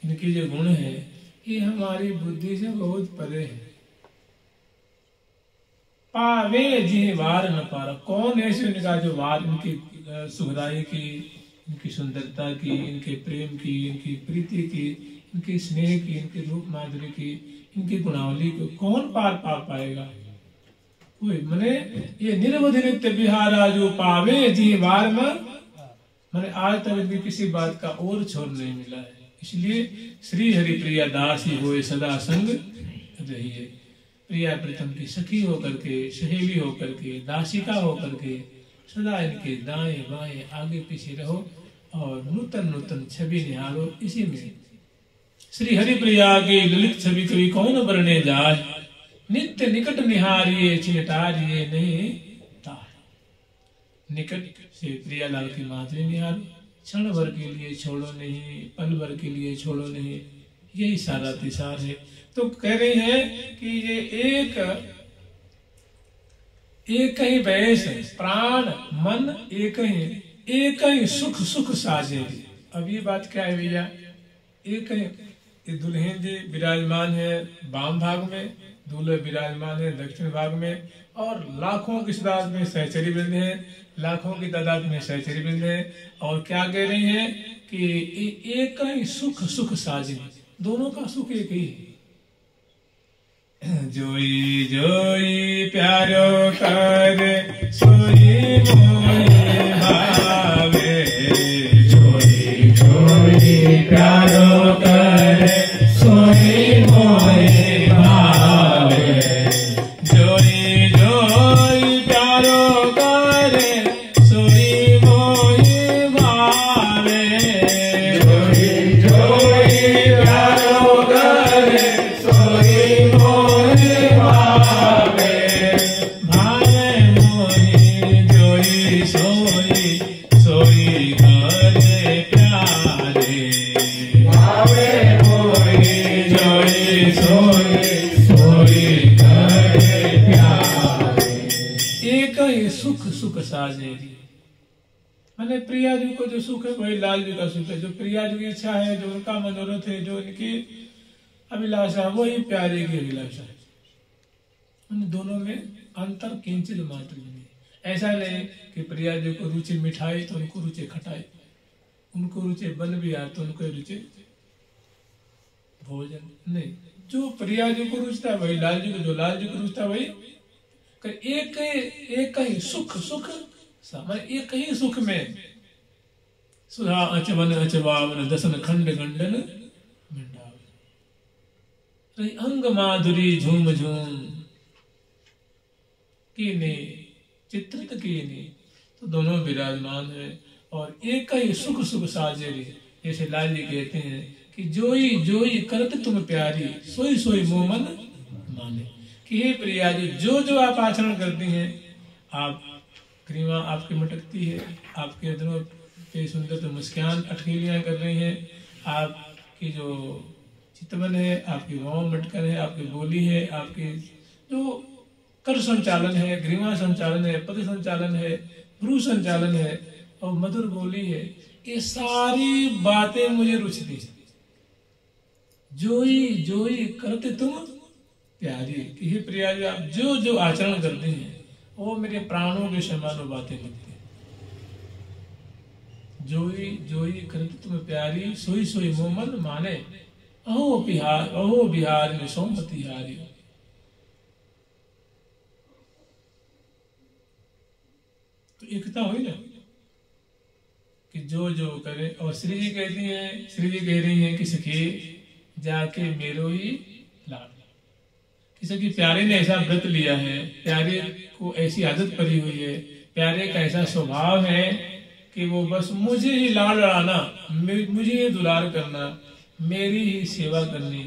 इनकी जो गुण है ये हमारी बुद्धि से बहुत परे है। पावे जी वार न पारा, कौन ऐसे उनका जो वार, इनकी सुखदाई की, इनकी सुंदरता की, इनके प्रेम की, इनकी प्रीति की, इनके स्नेह की, इनके रूप माधुरी की, इनकी गुणावली को कौन पार पा पाएगा? कोई मने ये निरवधि नित्य विहारा जो पावे जी वार में, मैंने आज तक भी किसी बात का और छोर नहीं मिला है। इसलिए श्री हरि प्रिया दासी होए सदा संग रहिए। प्रिया प्रीतम की सखी होकर के, सहेली होकर के, दासिका होकर के सदा इनके दाएं बाएं आगे पीछे रहो और नूतन नूतन छवि निहारो। इसी में श्री हरि प्रिया की ललित छवि कवि कौन वर्णे जाए, नित्य निकट निहारिये चिंटारिये नहीं तार। निकट से प्रियालाल की माधुरी निहारो, क्षण भर के लिए छोड़ो नहीं, पल भर के लिए छोड़ो नहीं, यही सारा तिसार है। तो कह रहे हैं कि ये एक ही वैस प्राण मन एक ही सुख सुख साजे। अब ये बात क्या है भैया? एक ही ये दुल्हन जी विराजमान है वाम भाग में, दूल्हे विराजमान है दक्षिण भाग में, और लाखों की तादाद में सहचरी वृंद है, लाखों की तादाद में सहचरी वृंद है। और क्या कह रही है कि एक ही सुख सुख साजे, दोनों का सुख एक ही है। जोई जोई प्यारो कर सोई मोई भावे, जोई जोई प्यारो कर सोई मोई भावे, जोई जोई प्यारो कर सोई मोई भावे, जोई जोई प्यारो कर सोई मोई भावे, भावे मोहि जोई सोई सोई करे प्यारे, भावे मोहि जोई सोई सोई करे प्यारे। एक ही सुख सुख साजे, मैंने प्रिया जी को जो सुख है वही लाल जी का सुख है। जो प्रिया जी की इच्छा है, जो उनका मनोरथ है, जो उनकी अभिलाषा, वही प्यारे की अभिलाषा है। उन दोनों में अंतर किंचित मात्र नहीं। ऐसा नहीं कि प्रिया जी को रुचि मिठाई तो उनको रुचि खटाई, उनको रुचि बन भी आए तो उनको रुचि भोजन नहीं। जो प्रिया जी को रुचता है वही लाल जी को, जो लाल जी को रुचता है वही। एक ही सुख माने एक ही सुख में सुधा अचवन अचवावन दसन खंड गंडन मिंडावन अंग माधुरी झूम झूम कीने चित्रित कीने, तो दोनों विराजमान है और एक ही सुख साजेरी। जैसे लाल जी कहते हैं कि जोई जोई करत तुम प्यारी, सोई सोई मोह मन माने। कि हे प्रिया जी, जो जो आप आचरण करती हैं, आप ग्रीवा आपकी मटकती है, आपके अधरों पे सुंदर तो मुस्कान अटकेलियां कर रही हैं, आपकी जो चितवन है, आपकी वाव मटकर है, आपकी बोली है, आपकी जो कर संचालन है, ग्रीवा संचालन है, पद संचालन है, भ्रू संचालन है और मधुर बोली है, ये सारी बातें मुझे रुचती है। जोई जोई करते तुम प्यारी, कि हे प्रिया जी, आप जो जो आचरण करते हैं वो मेरे प्राणों के समान बातें लगती हैं। जोई जोई करते तुम प्यारी, सोई सोई मोह मन माने, अहो बिहार में सोमपति हारी। तो एकता हुई ना कि जो जो करे। और श्री जी कहती हैं, श्री जी कह रही हैं कि सखी जाके मेरो ही लाड। किसी की प्यारे ने ऐसा व्रत लिया है, प्यारे को ऐसी आदत पड़ी हुई है, प्यारे का ऐसा स्वभाव है कि वो बस मुझे ही लाड लड़ाना, मुझे ही दुलार करना, मेरी ही सेवा करनी,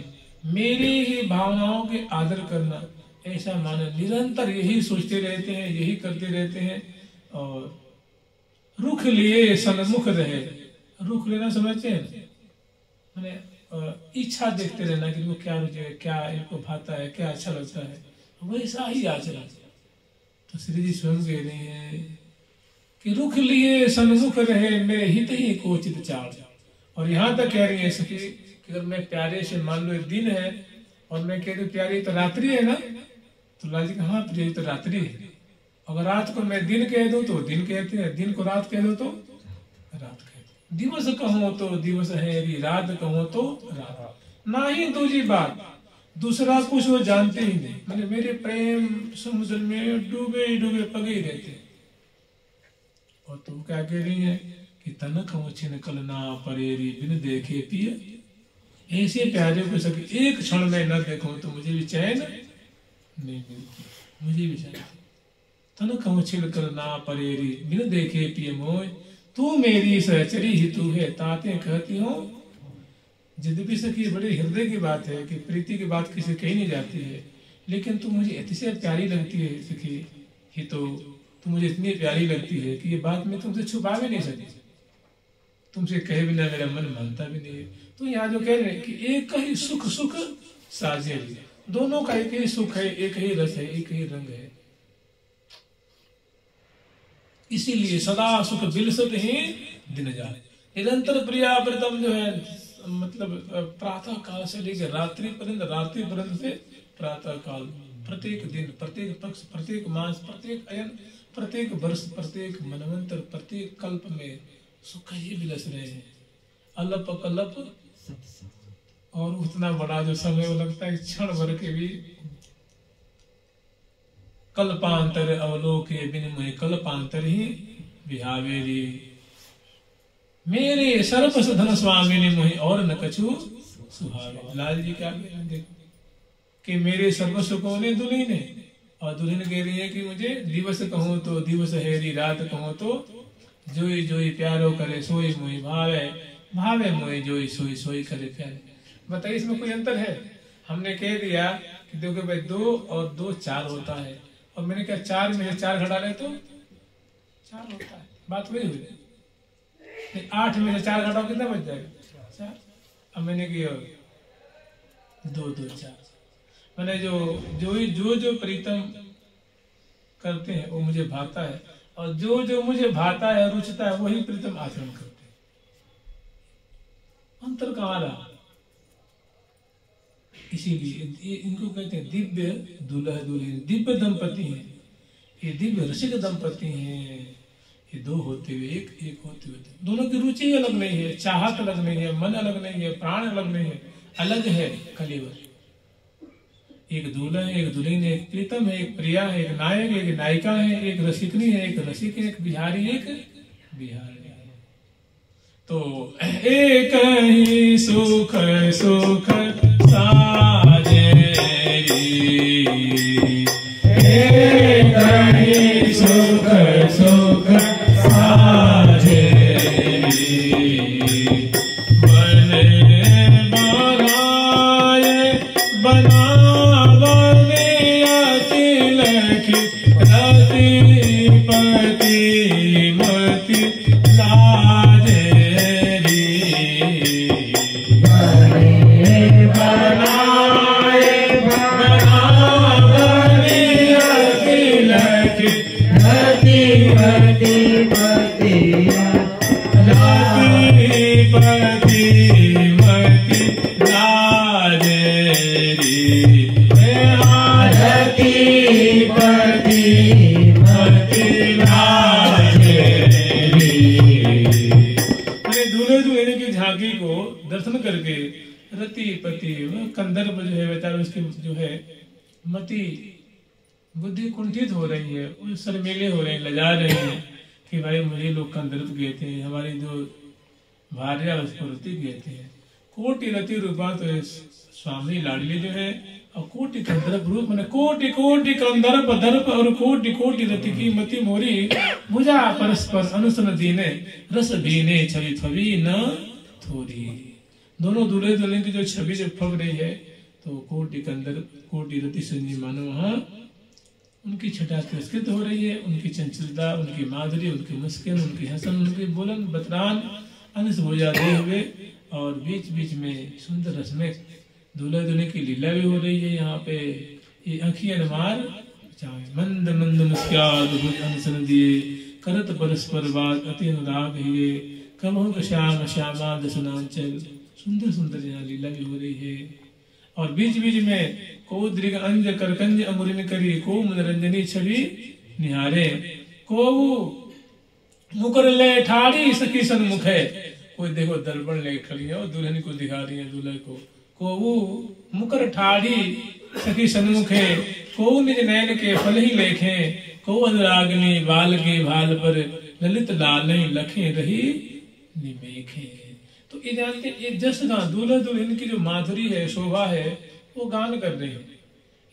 मेरी ही भावनाओं के आदर करना, ऐसा माने निरंतर यही सोचते रहते हैं, यही करते रहते हैं। और रुख लिए सन्मुख रहे, रुख लेना समझते हैं, मैंने इच्छा देखते रहना कि इनको क्या रुचि है, क्या इनको भाता है, क्या अच्छा लगता है, वैसा ही आचरण। तो श्री जी स्वयं कह रही हैं कि रुख लिए सन्मुख रहे, मेरे हित ही कोचित चार। और यहाँ तक कह रही है सखी कि अगर मैं प्यारे से, मान लो एक दिन है और मैं कह रही हूँ प्यारी तो रात्रि है ना, तो लाल जी का हाँ प्रिय तो रात्रि है। अगर रात को मैं दिन कह दूं तो दिन कहते हैं, दिन को रात कह दो तो रात कहते हैं। दिवस कहो तो दिवस है, रात कहो तो रात। ना ही दूसरी बात, दूसरा कुछ वो जानते ही नहीं, मैंने मेरे प्रेम समुद्र में डूबे डूबे पगे ही रहते। और तुम क्या कह रही है कि तनक हो छिन कल ना परेरी, बिन देखे पिए। ऐसे प्यारे को सके एक क्षण में न देखो तो मुझे भी चैन नहीं मिलती, मुझे भी चैन। तनक हो छिन कल ना परेरी, बिन देखे पिए मोय, तू मेरी सहचरी ही तू है, ताते कहती हो। यद्यपि सखी बड़े हृदय की बात है कि प्रीति की बात किसी कही नहीं जाती है, लेकिन तू मुझे अतिशय प्यारी लगती है सखी ही तो, तू मुझे इतनी प्यारी लगती है कि ये बात मैं तुमसे छुपा भी नहीं सकती, तुमसे कहे बिना मेरा मन मानता भी नहीं है। तो यहाँ जो कह रहे हैं कि एक ही सुख साजे, दोनों का एक ही सुख है, एक ही रस है, एक ही रंग है। इसीलिए सदा सुख बिलसत ही दिन जाए। निरंतर प्रिया प्रीतम जो है, मतलब प्रातः काल से लेकर रात्रि पर्यंत से प्रातः काल, प्रत्येक दिन, प्रत्येक पक्ष, प्रत्येक मास, प्रत्येक अयन, प्रत्येक वर्ष, प्रत्येक मनवंतर, प्रत्येक कल्प में सुख ही बिलस रहे हैं। अलप कल्प, और उतना बड़ा जो समय वो लगता है क्षण भर के भी। कल्पांतर अवलोके बिन कल्पांतर ही विहावेरी, मेरे सर्वस धन स्वामी ने मोहि और न कछु सुहावे। लाल जी क्या कह रहे हैं देखो कि मेरे सर्वस्व कौन है, दुल्हन है। और दुल्हन कह रही है कि मुझे दिवस कहो तो दिवस है, रात कहो तो जोई जोई प्यारो करे, सोई मोई भावे, भावे मोई जोई सोई सोई करे प्यारे। बताइए इसमें कोई अंतर है? हमने कह दिया कि देखो भाई 2 और 2 4 होता है, और मैंने कहा 4 में से 4 घटा ले तो 4 होता है, बात वही हुई। 8 में से 4 घटाओ कितना बच जाएगा? 4। अब मैंने किया 2 2 4। मैंने जो प्रीतम करते हैं वो मुझे भाता है, और जो जो मुझे भाता है रुचता है वही प्रीतम आचरण करते हैं। अंतर कहाँ रहा? इसीलिए इनको कहते हैं दिव्य दुल्हा दुल्हन, दिव्य दंपति हैं ये, दिव्य रसिक दंपति हैं ये। दो होते हुए एक, एक होते हुए दो। दोनों की रुचि अलग नहीं है, चाहत अलग नहीं है, मन अलग नहीं है, प्राण अलग नहीं है, अलग है कलेवर। एक दूल्हा है, एक दुल्हन है, एक प्रीतम है, एक प्रिया है, एक नायक, एक नायिका है, एक रसिकनी है, एक रसिक है, एक बिहारी, एक बिहारी है। तो एक ही सुख सुख साजे, एक ही सुख सुख साजे, बन बनाए बनावने तिलक रतिपति मति लाजे रे। बनाए बनावने तिलक रतिपति मति मति लाजे रे। दूल्हे दुल्हन की झांकी को दर्शन करके रतिपति कंदर्प जो है बेचारा, उसकी जो है मति बुद्धि कुंठित हो रही है, वो शर्मीले हो रहे हैं, लजा रहे हैं कि भाई मुझे लोग कंदर्प कहते हैं, हमारी जो भार्या उसको रति कहते हैं। कोटि रति रूपा तो स्वामी लाडली जो है, और कोटि कंदर्प रूप मैंने कोटि कोटि कंदर्प दर्प और कोटि कोटि रति की मति मोरी, भुजा परस्पर अनुसन दीने रस बीने छवि छवि न थोड़ी। दोनों दूल्हे दुल्हन की जो छवि जब फग रही है तो कोटि कंदर्प कोटि रति संजी मानो वहाँ उनकी छटा तिरस्कृत हो रही है, उनकी चंचलता, उनकी माधुरी, उनकी मुस्किन, उनकी हसन, उनकी बोलन बतरान अंश भुजा दे हुए, और बीच बीच में सुंदर रस्में दूल्हा दुल्हन की लीला भी हो रही है। यहाँ पे ये अखियन मार मंद मंद मुस्कुरात अनसन दिए, करत परस्पर बात अति अनुराग हिए, कमहुक श्याम श्यामा दसनांचल। सुंदर सुंदर यहाँ लीला भी हो रही है। और बीच बीच में को दृग अंज करकंज अंगुरिन करी, को मनोरंजनी छवि निहारे, को मुकर ले ठाड़ी सखी सन्मुख है। कोई देखो दर्पण ले खड़ी है और दुल्हन को दिखा रही है दूल्हे को मुकर ठाड़ी सखी सन्मुख है, को निज नयन के फल ही लेखे, को अनुरागनी बाल के भाल पर ललित लाल लखे रही निमेखे। तो ये जानते ये जस गान दूल्हा दुल्हन की जो माधुरी है, शोभा है, वो गान कर रहे हैं,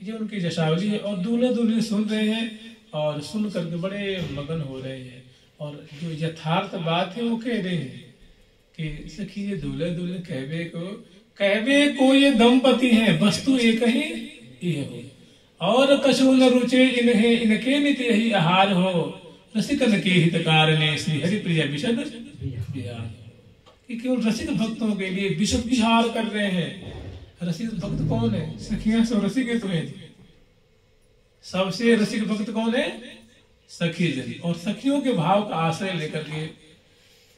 ये उनकी जशावली है। और दूल्हा दुल्हन सुन रहे हैं और सुन करके बड़े मगन हो रहे हैं। और जो यथार्थ बात है वो कह रहे हैं कि सखी ये दूल्हा दुल्हन कहवे को ये दंपति हैं, वस्तु एक ही ये हो, और कछु न रुचे इन्हें इनके नित यही आहार हो, रसिकन के हितकार ने श्री हरि प्रिय विशद विहार। केवल रसिक भक्तों के लिए विशद विहार कर रहे हैं। रसिक भक्त कौन है? सखियां सब रसिक तो है। सबसे रसिक भक्त कौन है? सखी जन। और सखियों के भाव का आश्रय लेकर के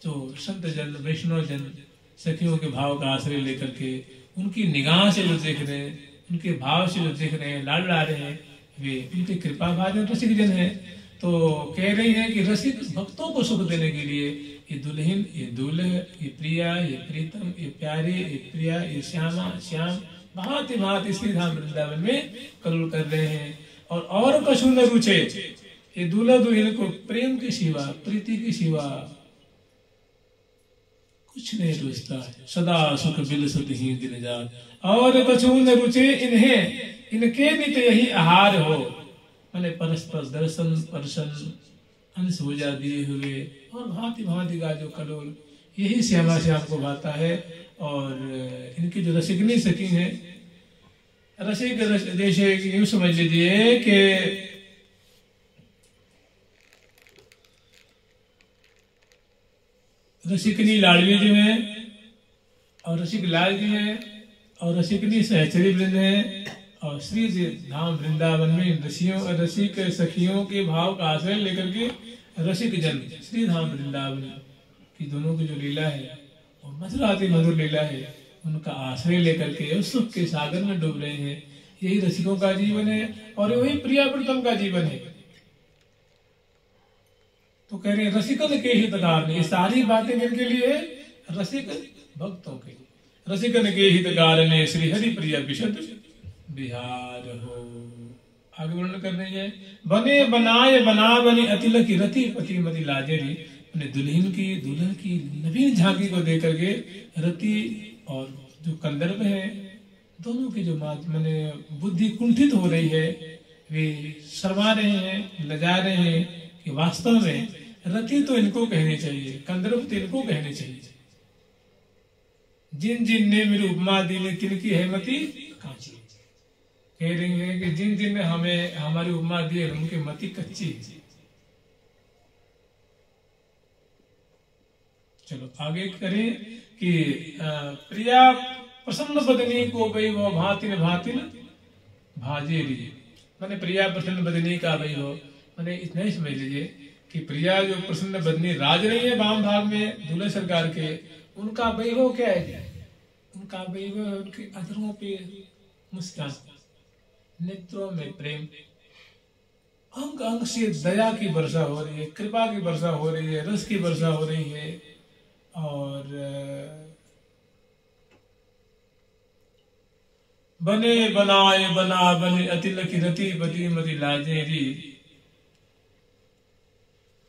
जो संत जन वैष्णव जन सखियों के भाव का आश्रय लेकर के उनकी निगाह से जो देख रहे हैं, उनके भाव से जो देख रहे हैं, लाड ला रहे हैं, वे उनके कृपा भाजन रसिक जन है। तो कह रही है कि रसिक भक्तों को सुख देने के लिए ये दुल्हन, ये दूल्हा, ये प्रिया, ये प्रीतम, ये प्यारे, ये प्रिया, ये श्यामा, श्याम भांति भांति श्री धाम वृंदावन में करुण कर रहे हैं। और कछु न रुचे, ये दूल्हा दुल्हन को प्रेम की सिवा, प्रीति की सिवा कुछ नहीं रुचता है। सदा सुख बिलसत ही दिन जात, और कछु न रुचे इन्हें इनके नित यही आहार हो। मैंने परस्पर दर्शन परसन अंश भुजा दिए हुए और भांति भांति का जो कलोल, यही श्यामा श्याम को भाता है। और इनकी जो रसिकनी सखी है, रसिक जैसे यूं समझ लीजिए कि रसिकनी लाडली जो है, और रसिक लाल जी है, और रसिकनी सहचरी वृंद है, और श्री धाम वृंदावन में रसिक सखियों के भाव का आश्रय लेकर के रसिक जन श्री धाम वृंदावन की दोनों की जो लीला है वो मधुराति मधुर लीला है, उनका आश्रय लेकर के उस सुख के सागर में डूब रहे हैं। यही रसिकों का जीवन है और वही प्रिया प्रीतम का जीवन है। तो कह रहे हैं रसिकन के हितकार ने, ये सारी बातें किनके लिए? रसिक भक्तों के लिए। रसिकन के हितकार ने श्री हरि प्रिय विशद बिहार हो। आगे वर्णन कर रहे हैं, बने बनाए बना बनी अतिल की रति पति मति लाजेरी, दुल्हन की नवीन झांकी को देख करके रति और जो कंदर्प है दोनों की जो मैंने बुद्धि कुंठित हो रही है, वे शर्मा रहे हैं, लजा रहे हैं कि वास्तव में रति तो इनको कहनी चाहिए, कंदर्प तो इनको कहनी चाहिए। जिन जिन ने मेरी उपमा दी ने तिनकी है मति कांची। कह रही है कि जिन जिन ने हमें हमारी उपमा दी है उनकी मति कच्ची है। चलो आगे करें कि प्रिया प्रसन्न बदनी को भाई वो भातिन भातिन भाजेरी, मैंने प्रिया प्रसन्न बदनी का भाई हो, मैंने इतना ही समझ लीजिए कि प्रिया जो प्रसन्न बदनी राज रही है वाम भाग में दूल्हे सरकार के, उनका वैभव क्या है? उनका वैभव उनके अधरों पे मुस्कान, नेत्रों में प्रेम, अंग अंग से दया की वर्षा हो रही है, कृपा की वर्षा हो रही है, रस की वर्षा हो रही है। और बने बनाए बना बने अतिल की रति बदी मति लाजेरी,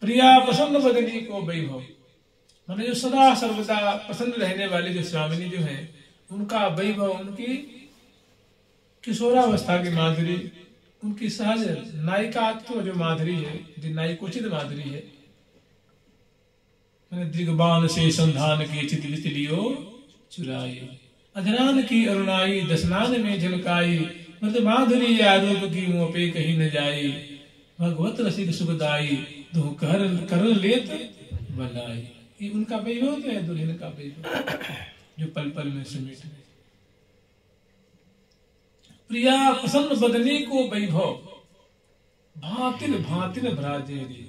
प्रिया प्रसन्न बदनी को वैभव, माने जो सदा सर्वदा प्रसन्न रहने वाली जो स्वामिनी जो है उनका वैभव, उनकी किशोरावस्था की माधुरी, उनकी सहज नायिकात्व जो माधुरी है, जो नायिकोचित माधुरी है, मैंने दिग्बान से संधान की चित लियो चुराई, अधरान की अरुणाई दसनान में झलकाई, मत माधुरी आरूप की मुँह पे कहीं न जाई, भगवत रसिक सुखदाई दो कर लेत बलाई। ये उनका वैभव तो है, दुल्हन का वैभव जो पल पल में समेट गए। प्रिया प्रसन्न बदनी को वैभव, भातिन भातिन भ्राजेरी,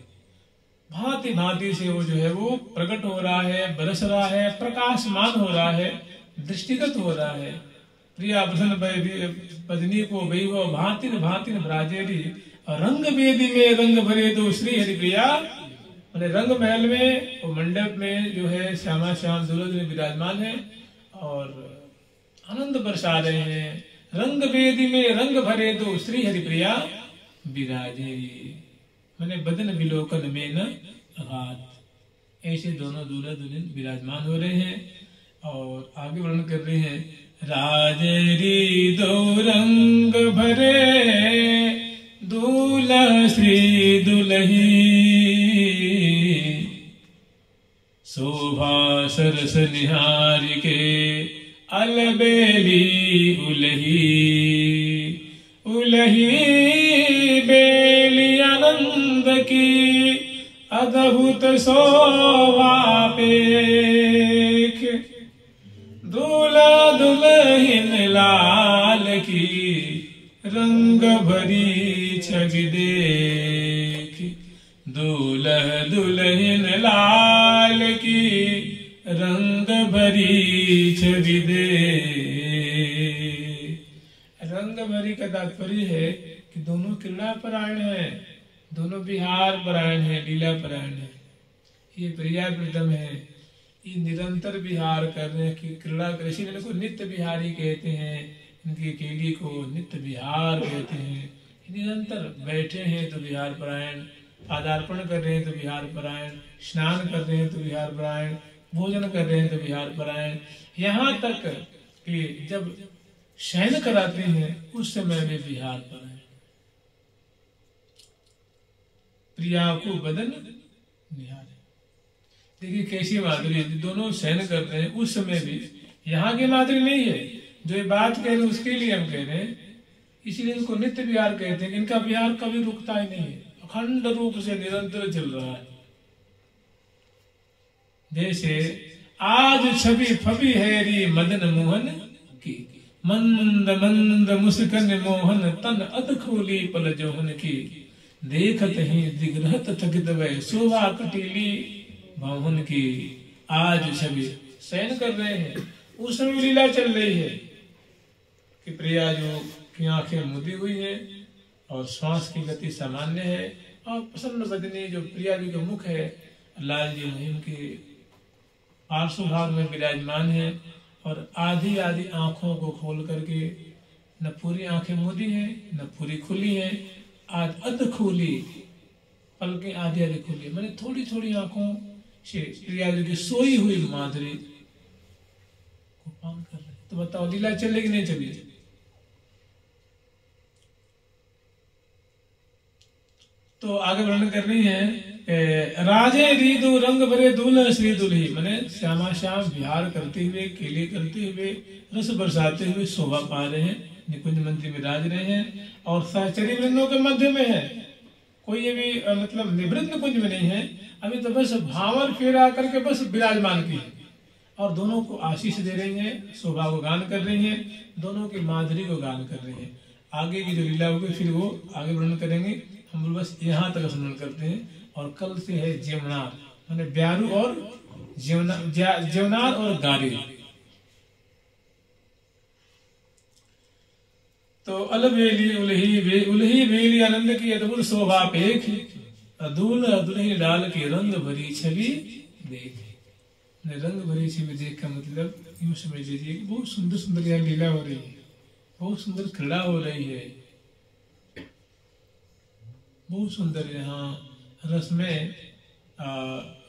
भांति भांति से वो जो है वो प्रकट हो रहा है, बरस रहा है, प्रकाशमान हो रहा है, दृष्टिगत हो रहा है। प्रिया प्रसन्न बदनी को वैभव भांतिन भांतिन भ्राजेरी, रंग वेदी में रंग भरे दो श्री हरि प्रिया, मैंने रंग महल में और मंडप में जो है श्यामा श्याम दुल्हन विराजमान है और आनंद बरसा रहे हैं। रंग वेदी में रंग भरे दो श्री हरि प्रिया विराजे, मैंने बदन विलोकन में न अघात, ऐसे दोनों दूल्हा दुल्हन विराजमान हो रहे हैं। और आगे वर्णन कर रहे हैं, राजेरी दो रंग भरे दूल्हा श्री दुल्ही, शोभा सरस निहार के अलबेली उलही, उलही बेली आनंद की अद्भुत शोभा पेख, दूल्हा दुल्हन लाल की रंग भरी छवि देख, दूल्हा दुल्हन लाल की रंग भरी छवि दे। रंग भरी का तात्पर्य है कि दोनों क्रीड़ा परायण है, दोनों विहार परायण है, लीला परायण है। ये प्रिया प्रीतम है, ये निरंतर विहार कर रहे हैं कि क्रीड़ा कृषि को नित्य विहारी कहते हैं, इनकी केली को नित्य विहार कहते हैं। निरंतर बैठे हैं तो विहार परायण, पादार्पण कर रहे हैं तो विहार परायण, स्नान कर रहे हैं तो विहार परायण, भोजन कर रहे हैं तो विहार परायण, यहाँ तक कि जब शयन कराते हैं उस समय में विहार परायण। प्रिया को बदन निहारे, देखिए कैसी माधुरी, दोनों शयन कर रहे हैं उस समय भी, यहाँ की माधुरी नहीं है, जो ये बात कह रहे हैं उसके लिए हम कह रहे हैं, इसीलिए इनको नित्य विहार कहते हैं। इनका विहार कभी रुकता ही नहीं है, अखंड रूप से निरंतर चल रहा है। जैसे आज छवि फबी हैरी मदन मोहन की, मंद मंद मुस्कन मोहन तन अध खोली पल जोहन की, देखत ही दिग्रहत थकित वह, शोभा कटीली भवन की आज छवि शयन कर रहे हैं। उस समय लीला चल रही है कि प्रिया जो की आंखें मुदी हुई है और श्वास की गति सामान्य है और प्रसन्न बदनी जो प्रिया जी का मुख है लाल जी महिम के पार्श्व भाग में विराजमान है और आधी आधी आंखों को खोल करके न पूरी आंखें मुदी हैं न पूरी खुली हैं, आज अध खुली पलकें आधी आधी खुली, मैंने थोड़ी थोड़ी आंखों से प्रिया जी की सोई हुई माधुरी को पान कर रहे। तो बताओ लीला चलेगी नहीं चलेगी? तो आगे वर्णन कर रही है, राजे रीदु रंग भरे दूल्हा श्री दुल्ही, मैंने श्यामा श्याम विहार करते हुए केले करते हुए रस बरसाते हुए शोभा पा रहे हैं, निकुंज मंत्री में राज रहे हैं और सहचरी वृंदों के मध्य में है। कोई ये भी मतलब निवृत्त निकुंज में नहीं है, अभी तो बस भावर फेरा करके बस विराजमान की है और दोनों को आशीष दे रही हैं, शोभा को गान कर रही हैं, दोनों की माधुरी को गान कर रही हैं। आगे की जो लीला होगी फिर वो आगे वर्णन करेंगे, हम लोग बस यहाँ तक स्मरण करते हैं। और कल से है जेवनार, माने ब्यारू और जेवनार और गारी। तो अलबेली उलही बेली आनंद की अद्भुत शोभा पेख, दूल्हा दुल्ही लाल की रंग भरी छवि देख। रंग भरी छवि देख का मतलब यूं समझ लीजिए कि बहुत सुंदर सुंदर यहाँ लीला हो रही है, बहुत सुंदर क्रीड़ा हो रही है, बहुत सुंदर यहाँ रस में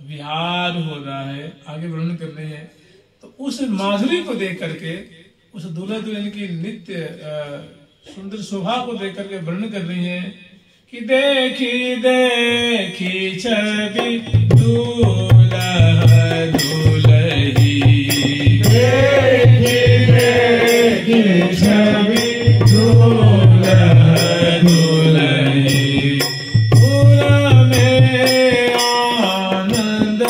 विहार हो रहा है। आगे वर्णन कर रहे हैं तो उस माधुरी को देख करके, उस दूल्हा दुल्हन की नित्य सुंदर शोभा को देख करके वर्णन कर रही हैं कि देखी देखी छवि दूल्हा दुल्ही, देखी देखी छवि दूल्हा दुल्ही, पूरा में आनंद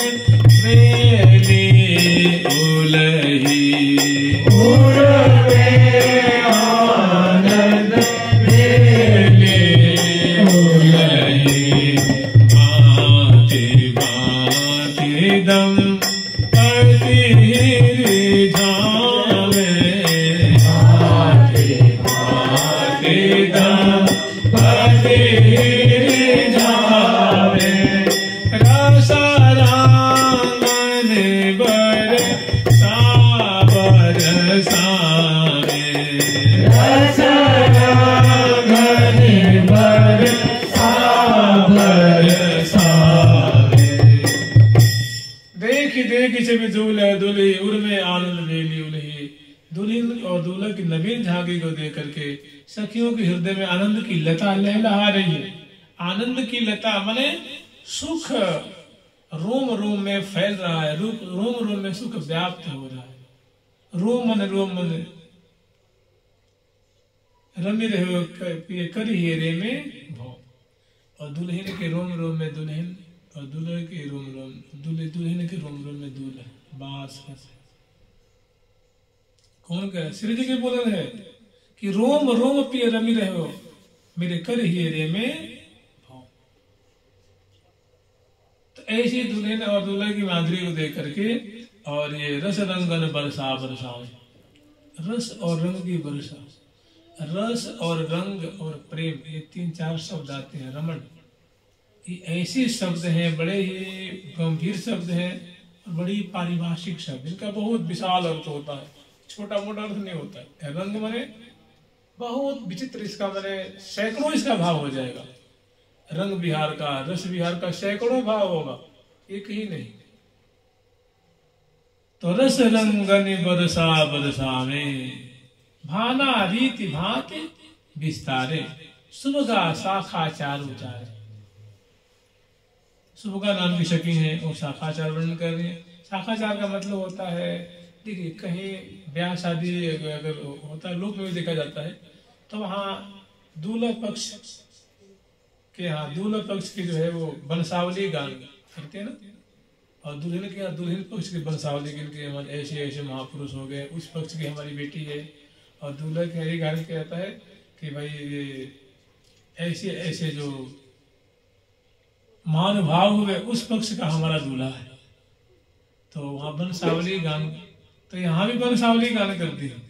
मेली उलही, पूरा में आनंद मेली उलही, भांति भांति दम पति झावे, भांति भांति दम पति झावे, रसारांगन बर साबर सावे, रसारांगन बर साबर सावे, देखी देखी छवि दूल्हा दुल्ही उर्मे आनंद बेली उलही। दुल्हन और दूल्हा की नवीन झांकी को देख करके सखियों के हृदय में आनंद की लता लहलहा रही है। आनंद की लता माने सुख रोम रोम में फैल रहा है, रोम रोम में सुख व्याप्त हो रहा है। रोम मन रमी रहो करी हेरे में भो, और दुल्हन के रोम रोम में दुल्हन और दुल्हे के रोम रोम दुल्हन के रोम रोम में दूल्हा। बास कौन कह श्री जी के बोल रहे हैं कि रोम रोम पिय रमी रहो मेरे कर हेरे में भाव। तो ऐसी दुल्हन और दूल्हे की माधुरी को देख करके और ये रस रंगन बरसा बरसाओ, रस और रंग की वर्षा, रस और रंग और प्रेम, ये तीन चार शब्द आते हैं। रमण ये ऐसे शब्द हैं, बड़े ही गंभीर शब्द हैं, बड़ी पारिभाषिक शब्द, इनका बहुत विशाल अर्थ होता है, छोटा मोटा अर्थ नहीं होता है। रंग माने बहुत विचित्र, इसका माने सैकड़ों इसका भाव हो जाएगा। रंग विहार का, रस विहार का सैकड़ों भाव होगा, एक ही नहीं। तो रस रंगन बरसा बरसा में, भाना रीति भांति विस्तारे, सुबगा शाखा चारु चारे। सुबगा नाम की शकी है और शाखाचार वर्णन कर रही है। शाखाचार का मतलब होता है, देखिए कहीं ब्याह शादी अगर होता है, लोक में भी देखा जाता है, तो वहाँ दूल्हा पक्ष के यहाँ दूल्हा पक्ष की जो है वो बंसावली गान करते हैं ना, और दुल्हन के यहाँ दुल्हन पक्ष की बंसावली के हमारे ऐसे ऐसे महापुरुष हो गए, उस पक्ष की हमारी बेटी है, और दूल्हा के यहाँ ये गान किया जाता है कि भाई ये ऐसे ऐसे जो महानुभाव हुए उस पक्ष का हमारा दूल्हा है। तो वहां वंशावली गान, तो यहाँ भी वंशावली गान करती है।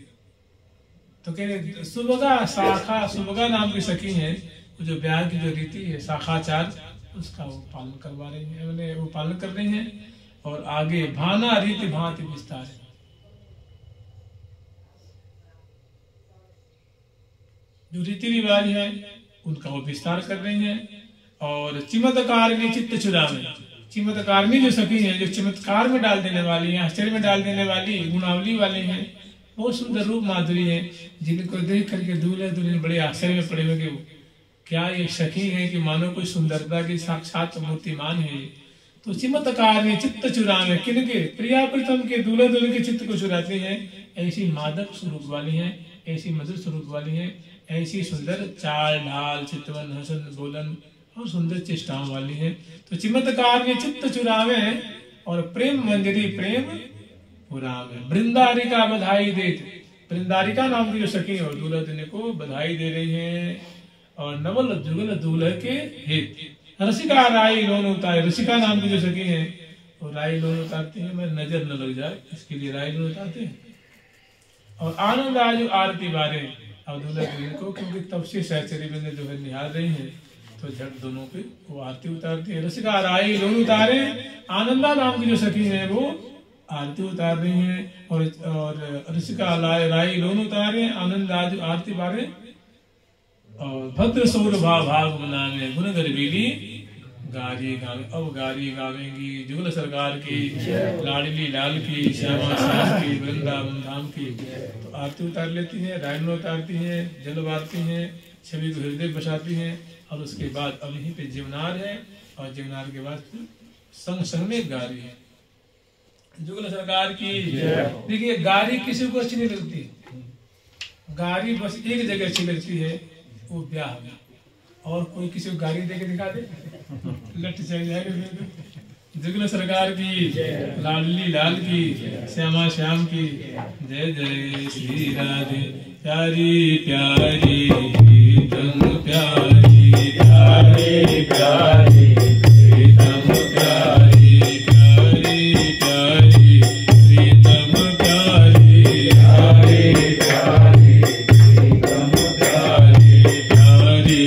तो कह रहे सुबगा शाखा, सुबगा नाम की सखी है, जो ब्याह की जो रीति है शाखाचार, उसका वो पालन करवा रही है, मैंने वो पालन कर रही है। और आगे भाना रीति भांति विस्तार है, जो रीति रिवाज है उनका वो विस्तार कर रही है। और चिमत्कारणी चित्त चुरावे, चिमत्कारणी जो सखी है, जो चमत्कार में डाल देने वाली है, आश्चर्य में डाल देने वाली, गुणावली वाले हैं, बहुत सुंदर रूप माधुरी है, जिनको देख करके दूल्हे दुल्हन बड़े आश्चर्य में पड़े हुए, क्या ये सखी है कि मानो कोई सुंदरता की साक्षात मूर्तिमान है। तो चिमत्कारणी चित्त चुरावे, किनके प्रिया प्रीतम के दूल्हे दुल्हन के चित्त को चुराती है, ऐसी मादक स्वरूप वाली है, ऐसी मधुर स्वरूप वाली है, ऐसी सुंदर चाल ढाल चितवन हसन बोलन और सुंदर चेष्टाओं वाली है। तो चिमत्कार में चित्त चुरावे और प्रेम मंजरी प्रेम पुरावे। वृंदारिका बधाई देते, वृंदारिका नाम की जो सखी है दूल्हा दुल्हन को बधाई दे रही है। और नवल जुगल दूल्हे के हित, रसिका राई लोन उतारे, रसिका नाम की जो सखी है वो राई लोन उतारती है, मैं नजर न लग जाए इसके लिए राई लोन उतारते हैं। और आनंद आज आरती बारे, और दूल्हा दुल्हन को क्योंकि तब से सहचरी बिंद जो है निहार रही है, तो झट दोनों पे वो आरती उतारती है। रसिका राई लोन उतारे, आनंदा नाम की जो सखी है वो आरती उतार रही है। और रसिका राई लोन उतारे, आनंद आज आरती बारे। और भद्र सौर भाग बनावे, गुण गरबीली गारी गावे। अब गारी गावेंगी जुगल सरकार की, लाडली लाल की, श्यामा श्याम की, वृंदावन धाम की। तो आरती उतार लेती है, रायन उतारती है, जल बारती है, छवि को हृदय बसाती है। और उसके बाद अब यहीं पे जीवनार है, और जीवनार के बाद संग संग में गारी है, जुगल सरकार की। देखिए गारी किसी को अच्छी नहीं लगती, गारी बस एक जगह अच्छी लगती है, वो ब्याह में। और कोई किसी को गाड़ी दे के दिखा दे लट चल जाएगा। जुगल सरकार की, लाडली लाल की, श्यामा श्याम की, जय जय श्री राधे। प्यारी प्यारी प्रीतम प्यारी, प्यारी प्यारी प्रीतम प्यारी, प्यारी प्यारी प्रीतम प्यारी, प्यारी प्यारी प्रीतम प्यारी, प्यारी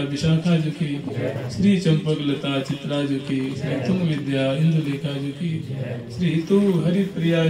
विशाखा जो की, श्री चंपक लता चित्रा जो की, श्री तुंग विद्या इंदुलेखा जो की, श्री हितु हरिप्रिया